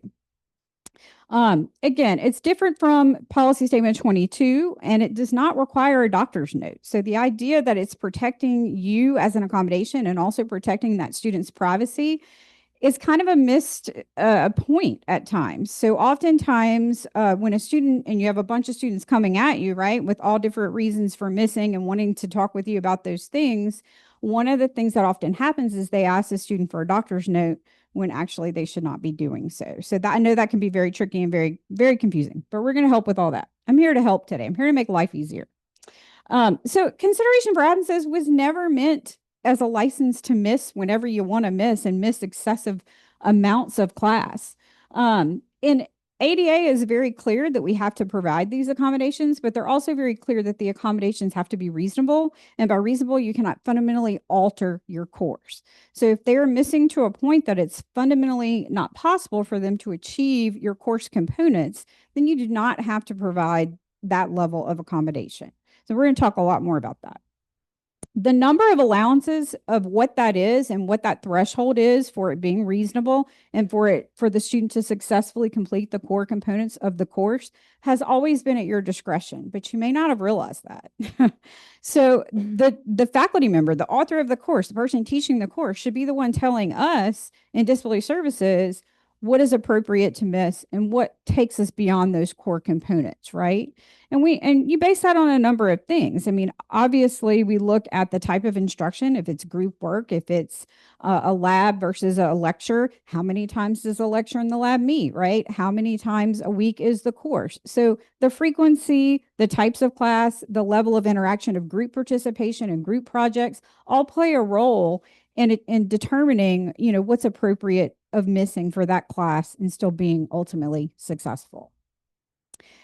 Again, it's different from policy statement 22, and it does not require a doctor's note. So the idea that it's protecting you as an accommodation and also protecting that student's privacy is kind of a missed point at times. So oftentimes when a student, and you have a bunch of students coming at you, right, with all different reasons for missing and wanting to talk with you about those things, one of the things that often happens is they ask the student for a doctor's note when actually they should not be doing so. So that, I know that can be very tricky and very, very confusing, but we're going to help with all that. I'm here to help today. I'm here to make life easier. So consideration for absences was never meant as a license to miss whenever you want to miss and miss excessive amounts of class. In ADA is very clear that we have to provide these accommodations, but they're also very clear that the accommodations have to be reasonable. And by reasonable, you cannot fundamentally alter your course. So if they're missing to a point that it's fundamentally not possible for them to achieve your course components, then you do not have to provide that level of accommodation. So we're going to talk a lot more about that. The number of allowances of what that is and what that threshold is for it being reasonable and for the student to successfully complete the core components of the course has always been at your discretion, but you may not have realized that. So the faculty member, the author of the course, the person teaching the course should be the one telling us in Disability Services what is appropriate to miss and what takes us beyond those core components, right? And you base that on a number of things. I mean, obviously we look at the type of instruction, if it's group work, if it's a lab versus a lecture, how many times does a lecture in the lab meet, right? How many times a week is the course? So the frequency, the types of class, the level of interaction of group participation and group projects all play a role in determining, what's appropriate of missing for that class and still being ultimately successful.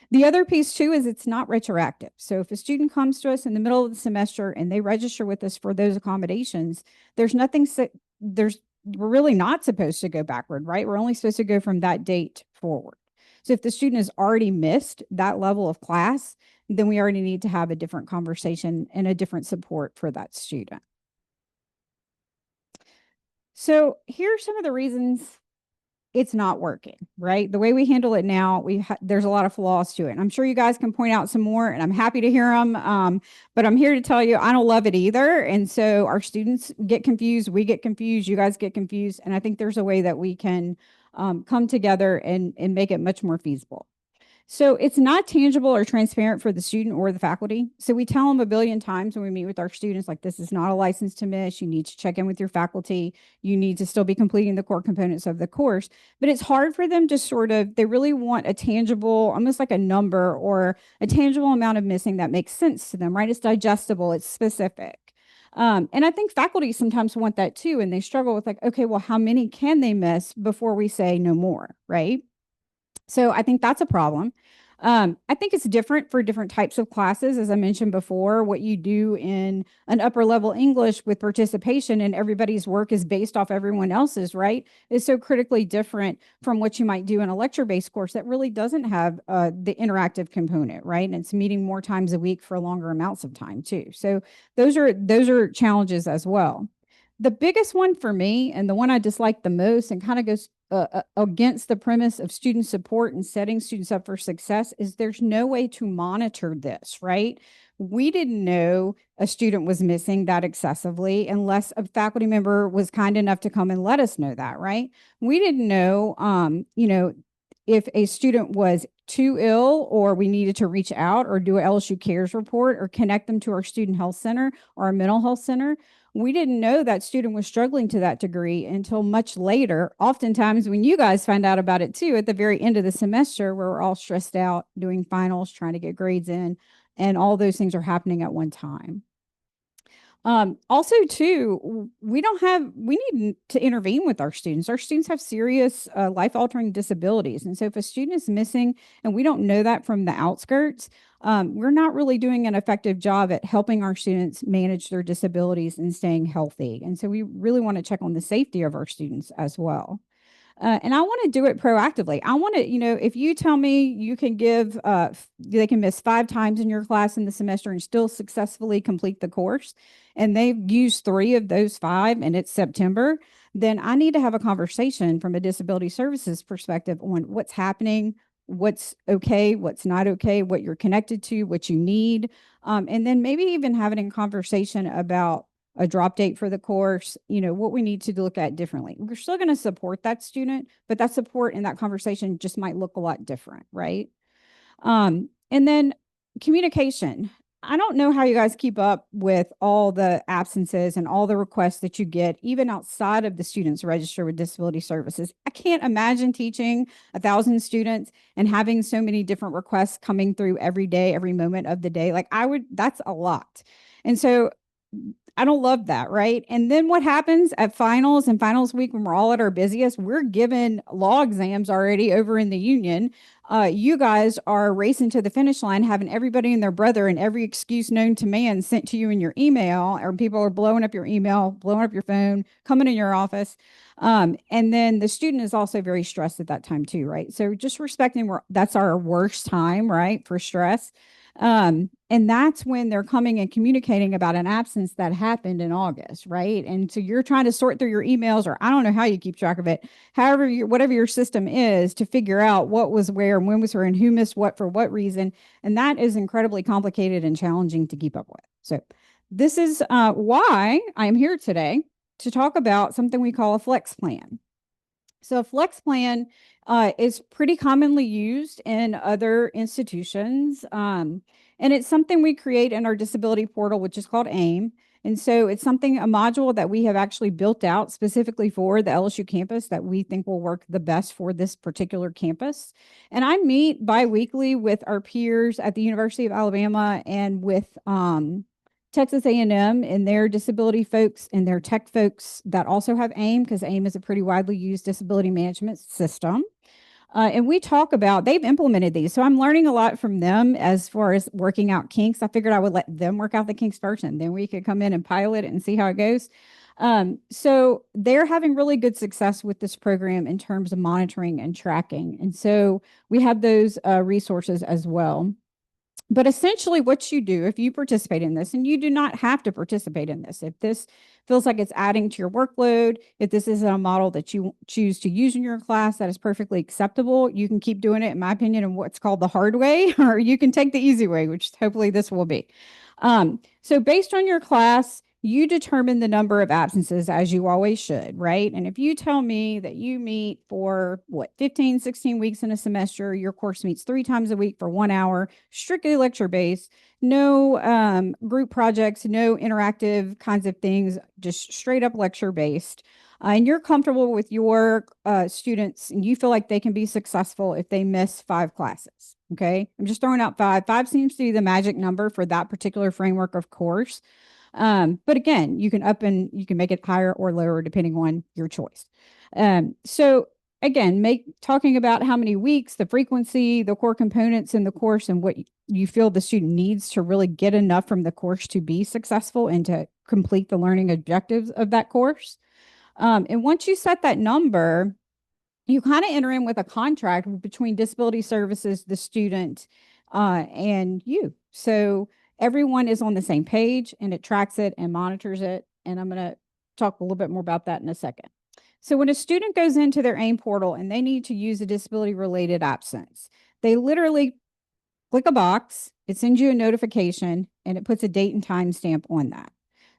The other piece too is it's not retroactive. So if a student comes to us in the middle of the semester and they register with us for those accommodations, we're really not supposed to go backward, right? We're only supposed to go from that date forward. So if the student has already missed that level of class, then we already need to have a different conversation and a different support for that student. So here are some of the reasons it's not working, right? The way we handle it now, there's a lot of flaws to it. And I'm sure you guys can point out some more, and I'm happy to hear them. But I'm here to tell you, I don't love it either. And so our students get confused, we get confused, you guys get confused. And I think there's a way that we can come together and make it much more feasible. So it's not tangible or transparent for the student or the faculty. So we tell them a billion times when we meet with our students, like, this is not a license to miss. You need to check in with your faculty. You need to still be completing the core components of the course. But it's hard for them to they really want a tangible, almost like a number or a tangible amount of missing that makes sense to them, right? It's digestible, it's specific. And I think faculty sometimes want that too. And they struggle with like, okay, well, how many can they miss before we say no more, right? So I think that's a problem. I think it's different for different types of classes. As I mentioned before, what you do in an upper level English with participation and everybody's work is based off everyone else's, right? Is so critically different from what you might do in a lecture-based course that really doesn't have the interactive component, right? And it's meeting more times a week for longer amounts of time too. So those are challenges as well. The biggest one for me, and the one I dislike the most and kind of goes against the premise of student support and setting students up for success, is there's no way to monitor this, right? We didn't know a student was missing that excessively unless a faculty member was kind enough to come and let us know that, right? We didn't know, if a student was too ill or we needed to reach out or do a LSU Cares report or connect them to our student health center or our mental health center. We didn't know that student was struggling to that degree until much later, oftentimes when you guys find out about it too, at the very end of the semester, where we're all stressed out doing finals, trying to get grades in, and all those things are happening at one time. Also too, we need to intervene with our students. Our students have serious life-altering disabilities. And so if a student is missing and we don't know that from the outskirts, we're not really doing an effective job at helping our students manage their disabilities and staying healthy. And so we really want to check on the safety of our students as well. And I want to do it proactively. I want to, if you tell me you can give, they can miss 5 times in your class in the semester and still successfully complete the course, and they've used 3 of those 5 and it's September, then I need to have a conversation from a disability services perspective on what's happening, what's okay, what's not okay, what you're connected to, what you need. And then maybe even having a conversation about a drop date for the course, what we need to look at differently. We're still going to support that student, but that support and that conversation just might look a lot different, right? And then communication. I don't know how you guys keep up with all the absences and all the requests that you get, even outside of the students registered with disability services. I can't imagine teaching 1,000 students and having so many different requests coming through every day, every moment of the day. That's a lot. And so I don't love that, right? And then what happens at finals and finals week when we're all at our busiest, we're given law exams already over in the union. You guys are racing to the finish line, having everybody and their brother and every excuse known to man sent to you in your email, or people are blowing up your email, blowing up your phone, coming in your office. And then the student is also very stressed at that time too, right? So just respecting that's our worst time, right, for stress. And that's when they're coming and communicating about an absence that happened in August, right? And so you're trying to sort through your emails, or I don't know how you keep track of it, however, whatever your system is, to figure out what was where and when was where and who missed what for what reason. And that is incredibly complicated and challenging to keep up with. So this is why I'm here today to talk about something we call a flex plan. So a flex plan is pretty commonly used in other institutions. And it's something we create in our disability portal, which is called AIM. And so it's a module that we have actually built out specifically for the LSU campus that we think will work the best for this particular campus. And I meet bi-weekly with our peers at the University of Alabama and with Texas A&M and their disability folks and their tech folks that also have AIM, because AIM is a pretty widely used disability management system. And we talk about, they've implemented these. So I'm learning a lot from them as far as working out kinks. I figured I would let them work out the kinks first, and then we could come in and pilot it and see how it goes. So they're having really good success with this program in terms of monitoring and tracking. And so we have those resources as well. But essentially what you do if you participate in this, and you do not have to participate in this, if this feels like it's adding to your workload, if this is a model that you choose to use in your class, that is perfectly acceptable. You can keep doing it, in my opinion, in what's called the hard way, or you can take the easy way, which hopefully this will be. So based on your class, you determine the number of absences, as you always should, right? And if you tell me that you meet for 15, 16 weeks in a semester, your course meets 3 times a week for 1 hour, strictly lecture based, no group projects, no interactive kinds of things, just straight up lecture based. And you're comfortable with your students and you feel like they can be successful if they miss 5 classes. Okay. I'm just throwing out 5. 5 seems to be the magic number for that particular framework of course. But again, you can you can make it higher or lower depending on your choice. So again, talking about how many weeks, the frequency, the core components in the course, and what you feel the student needs to really get enough from the course to be successful and to complete the learning objectives of that course. And once you set that number, you kind of enter in with a contract between disability services, the student, and you. So everyone is on the same page and it tracks it and monitors it. And I'm going to talk a little bit more about that in a second. So when a student goes into their AIM portal and they need to use a disability related absence, they literally click a box, it sends you a notification, and it puts a date and time stamp on that.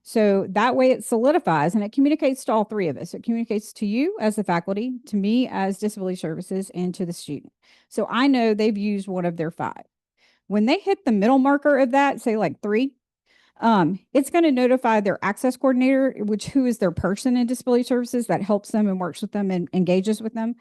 So that way it solidifies and it communicates to all 3 of us. It communicates to you as the faculty, to me as disability services, and to the student. So I know they've used one of their 5. When they hit the middle marker of that, say like 3, it's going to notify their access coordinator, who is their person in disability services that helps them and works with them and engages with them.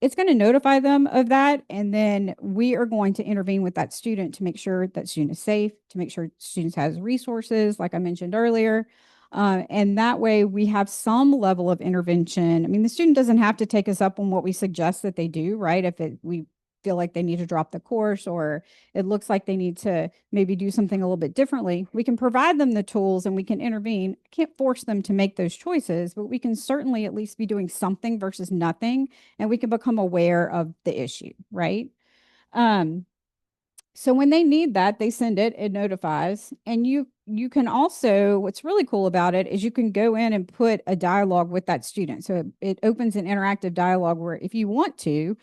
It's going to notify them of that. And then we are going to intervene with that student to make sure that student is safe, to make sure students has resources, like I mentioned earlier. And that way we have some level of intervention. I mean, the student doesn't have to take us up on what we suggest that they do, right? If we feel like they need to drop the course or it looks like they need to maybe do something a little bit differently, we can provide them the tools and we can intervene. I can't force them to make those choices, but we can certainly at least be doing something versus nothing, and we can become aware of the issue, right? So when they need that, they send it, it notifies. And you can also, what's really cool about it is you can go in and put a dialogue with that student. So it opens an interactive dialogue where if you want to,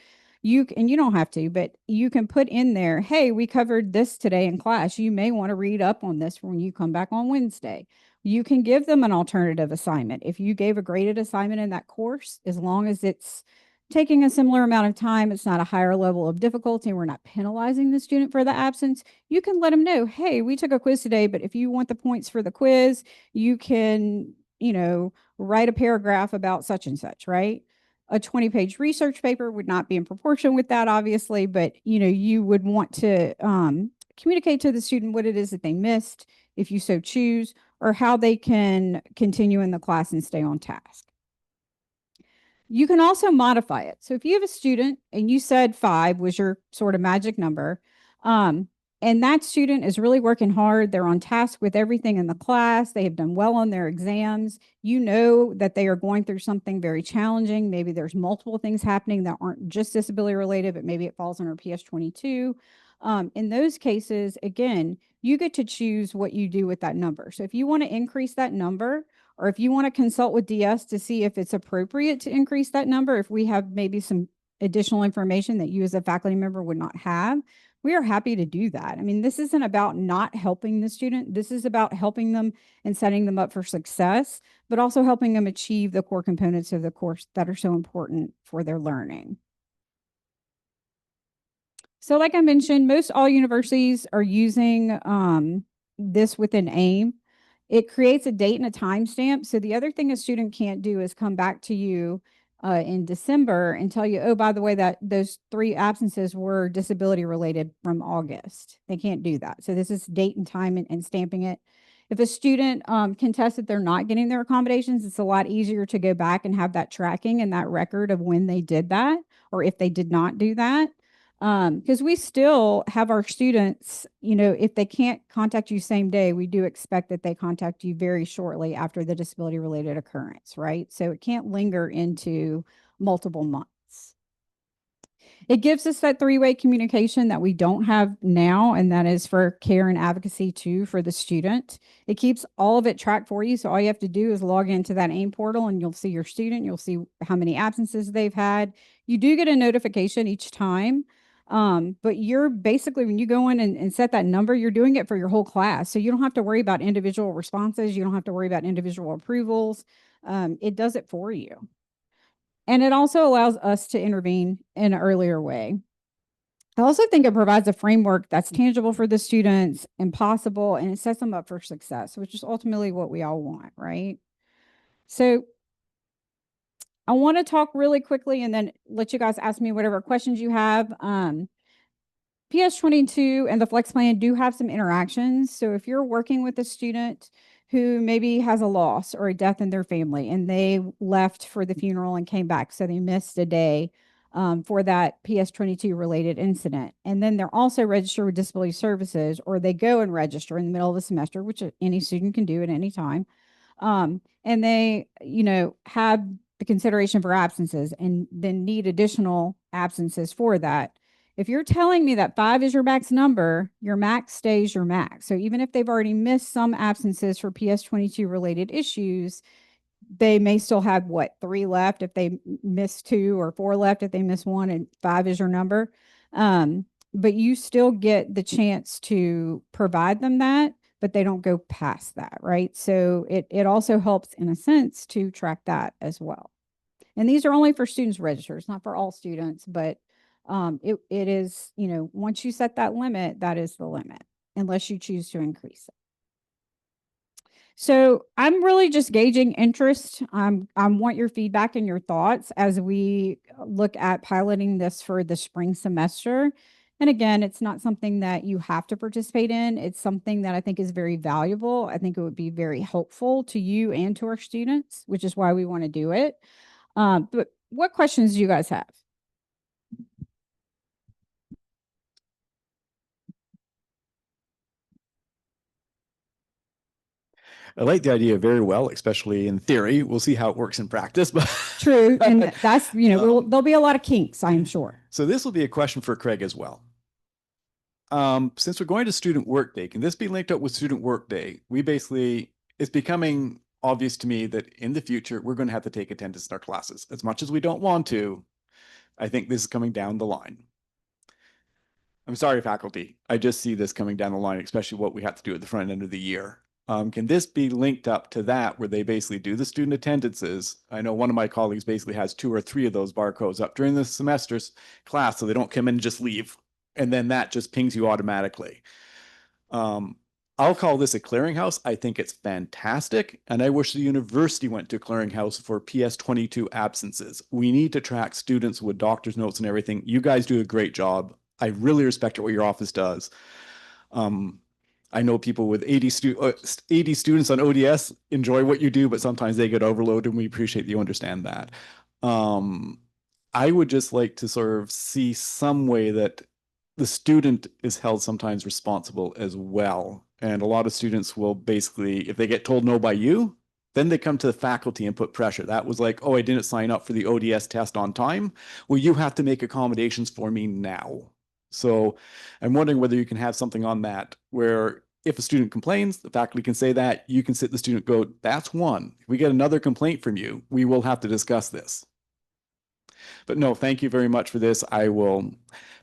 you don't have to, but you can put in there, hey, we covered this today in class. You may want to read up on this when you come back on Wednesday. You can give them an alternative assignment. If you gave a graded assignment in that course, as long as it's taking a similar amount of time, it's not a higher level of difficulty, we're not penalizing the student for the absence, you can let them know, hey, we took a quiz today, but if you want the points for the quiz, you can, write a paragraph about such and such, right? A 20-page research paper would not be in proportion with that, obviously, but you would want to communicate to the student what it is that they missed, if you so choose, or how they can continue in the class and stay on task. You can also modify it. So if you have a student and you said 5 was your sort of magic number, and that student is really working hard, they're on task with everything in the class, they have done well on their exams, you know that they are going through something very challenging. Maybe there's multiple things happening that aren't just disability related, but maybe it falls under PS 22. In those cases, again, you get to choose what you do with that number. So if you want to increase that number, or if you want to consult with DS to see if it's appropriate to increase that number, if we have maybe some additional information that you as a faculty member would not have, we are happy to do that. I mean, this isn't about not helping the student. This is about helping them and setting them up for success, but also helping them achieve the core components of the course that are so important for their learning. So like I mentioned, most all universities are using this within AIM. It creates a date and a timestamp. So the other thing a student can't do is come back to you in December and tell you, oh, by the way, that those 3 absences were disability related from August. They can't do that. So this is date and time and stamping it. If a student contests that they're not getting their accommodations, it's a lot easier to go back and have that tracking and that record of when they did that, or if they did not do that. Because we still have our students, if they can't contact you same day, we do expect that they contact you very shortly after the disability related occurrence, right? So it can't linger into multiple months. It gives us that three-way communication that we don't have now, and that is for care and advocacy too for the student. It keeps all of it tracked for you. So all you have to do is log into that AIM portal and you'll see your student. You'll see how many absences they've had. You do get a notification each time. But you're basically, when you go in and set that number, you're doing it for your whole class. So you don't have to worry about individual responses. You don't have to worry about individual approvals. It does it for you. And it also allows us to intervene in an earlier way. I also think it provides a framework that's tangible for the students and possible, and it sets them up for success, which is ultimately what we all want, right? So I want to talk really quickly and then let you guys ask me whatever questions you have. PS22 and the Flex Plan do have some interactions. So if you're working with a student who maybe has a loss or a death in their family and they left for the funeral and came back, so they missed a day for that PS22 related incident. And then they're also registered with Disability Services, or they go and register in the middle of the semester, which any student can do at any time. And they, have the consideration for absences and then need additional absences for that. If you're telling me that 5 is your max number, your max stays your max. So even if they've already missed some absences for PS22 related issues, they may still have 3 left if they miss 2, or 4 left if they miss 1, and 5 is your number. But you still get the chance to provide them that, but they don't go past that, right? So it also helps in a sense to track that as well. And these are only for students registered. It's not for all students, but it is, once you set that limit, that is the limit, unless you choose to increase it. So I'm really just gauging interest. I want your feedback and your thoughts as we look at piloting this for the spring semester. And again, it's not something that you have to participate in. It's something that I think is very valuable. I think it would be very helpful to you and to our students, which is why we want to do it. But what questions do you guys have? I like the idea very well, especially in theory. We'll see how it works in practice. But True. And that's, there'll be a lot of kinks, I'm sure. So this will be a question for Craig as well. Since we're going to Student Workday, can this be linked up with Student Workday? It's becoming obvious to me that in the future, we're going to have to take attendance in our classes. As much as we don't want to, I think this is coming down the line. I'm sorry, faculty. I just see this coming down the line, especially what we have to do at the front end of the year. Can this be linked up to that, where they basically do the student attendances? I know one of my colleagues basically has 2 or 3 of those barcodes up during the semester's class, so they don't come in and just leave. And then that just pings you automatically. I'll call this a clearinghouse. I think it's fantastic. And I wish the university went to a clearinghouse for PS22 absences. We need to track students with doctor's notes and everything. You guys do a great job. I really respect what your office does. I know people with 80 students on ODS enjoy what you do, but sometimes they get overloaded, and we appreciate that you understand that. I would just like to sort of see some way that the student is held sometimes responsible as well. And a lot of students will basically, if they get told no by you, then they come to the faculty and put pressure. That was like, oh, I didn't sign up for the ODS test on time. Well, you have to make accommodations for me now. So I'm wondering whether you can have something on that where if a student complains, the faculty can say that, you can sit the student, go, that's one. If we get another complaint from you, we will have to discuss this. But no, thank you very much for this. I will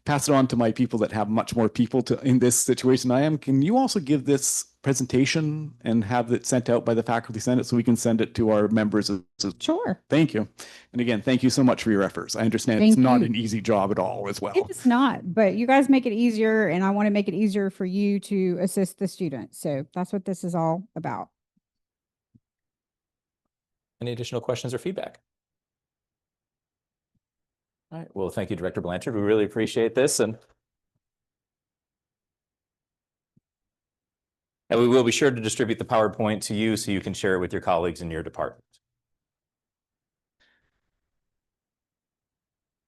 pass it on to my people that have much more people in this situation than I am. Can you also give this presentation and have it sent out by the Faculty Senate so we can send it to our members? Sure. Thank you. And again, thank you so much for your efforts. I understand it's not an easy job at all as well. It's not, but you guys make it easier, and I want to make it easier for you to assist the students. So that's what this is all about. Any additional questions or feedback? All right. Well, thank you, Director Blanchard. We really appreciate this. And we will be sure to distribute the PowerPoint to you so you can share it with your colleagues in your department.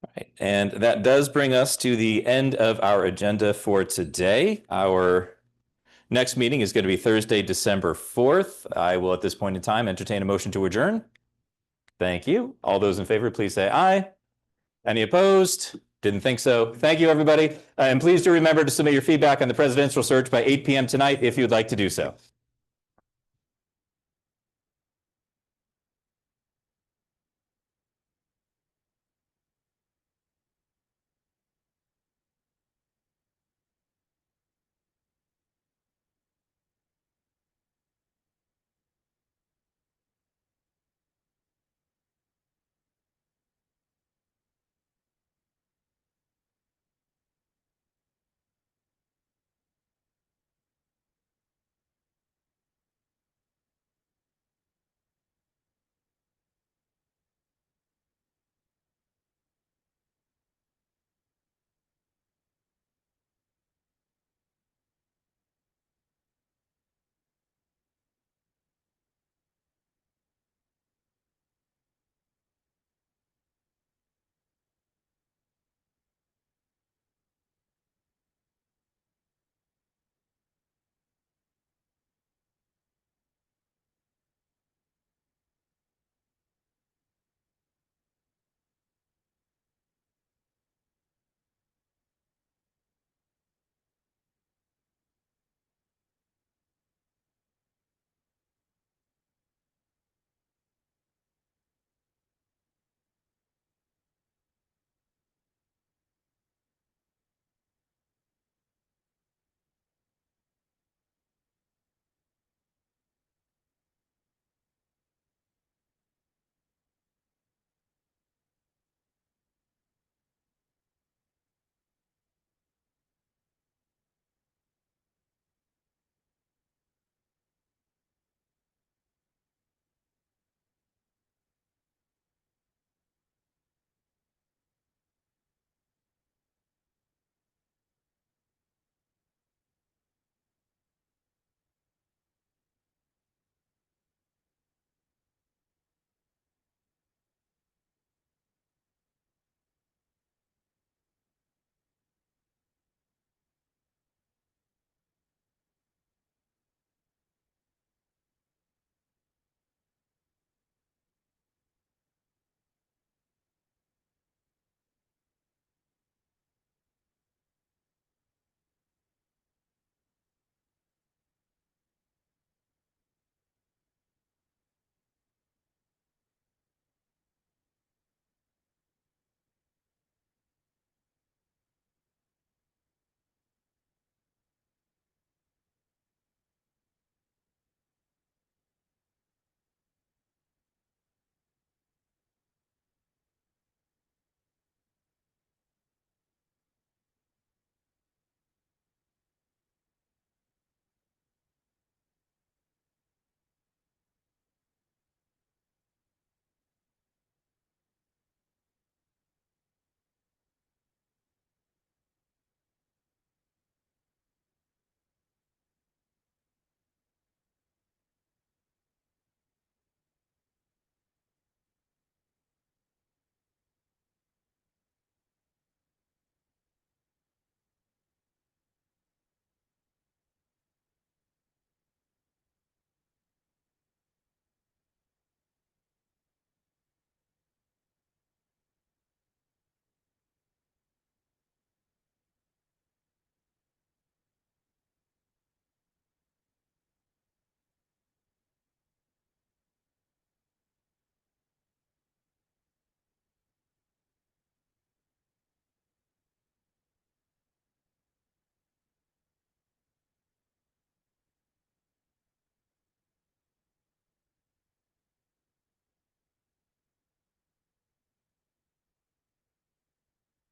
All right. And that does bring us to the end of our agenda for today. Our next meeting is going to be Thursday, December 4th. I will, at this point in time, entertain a motion to adjourn. Thank you. All those in favor, please say aye. Any opposed? Didn't think so. Thank you, everybody. And please do remember to submit your feedback on the presidential search by 8 p.m. tonight if you'd like to do so.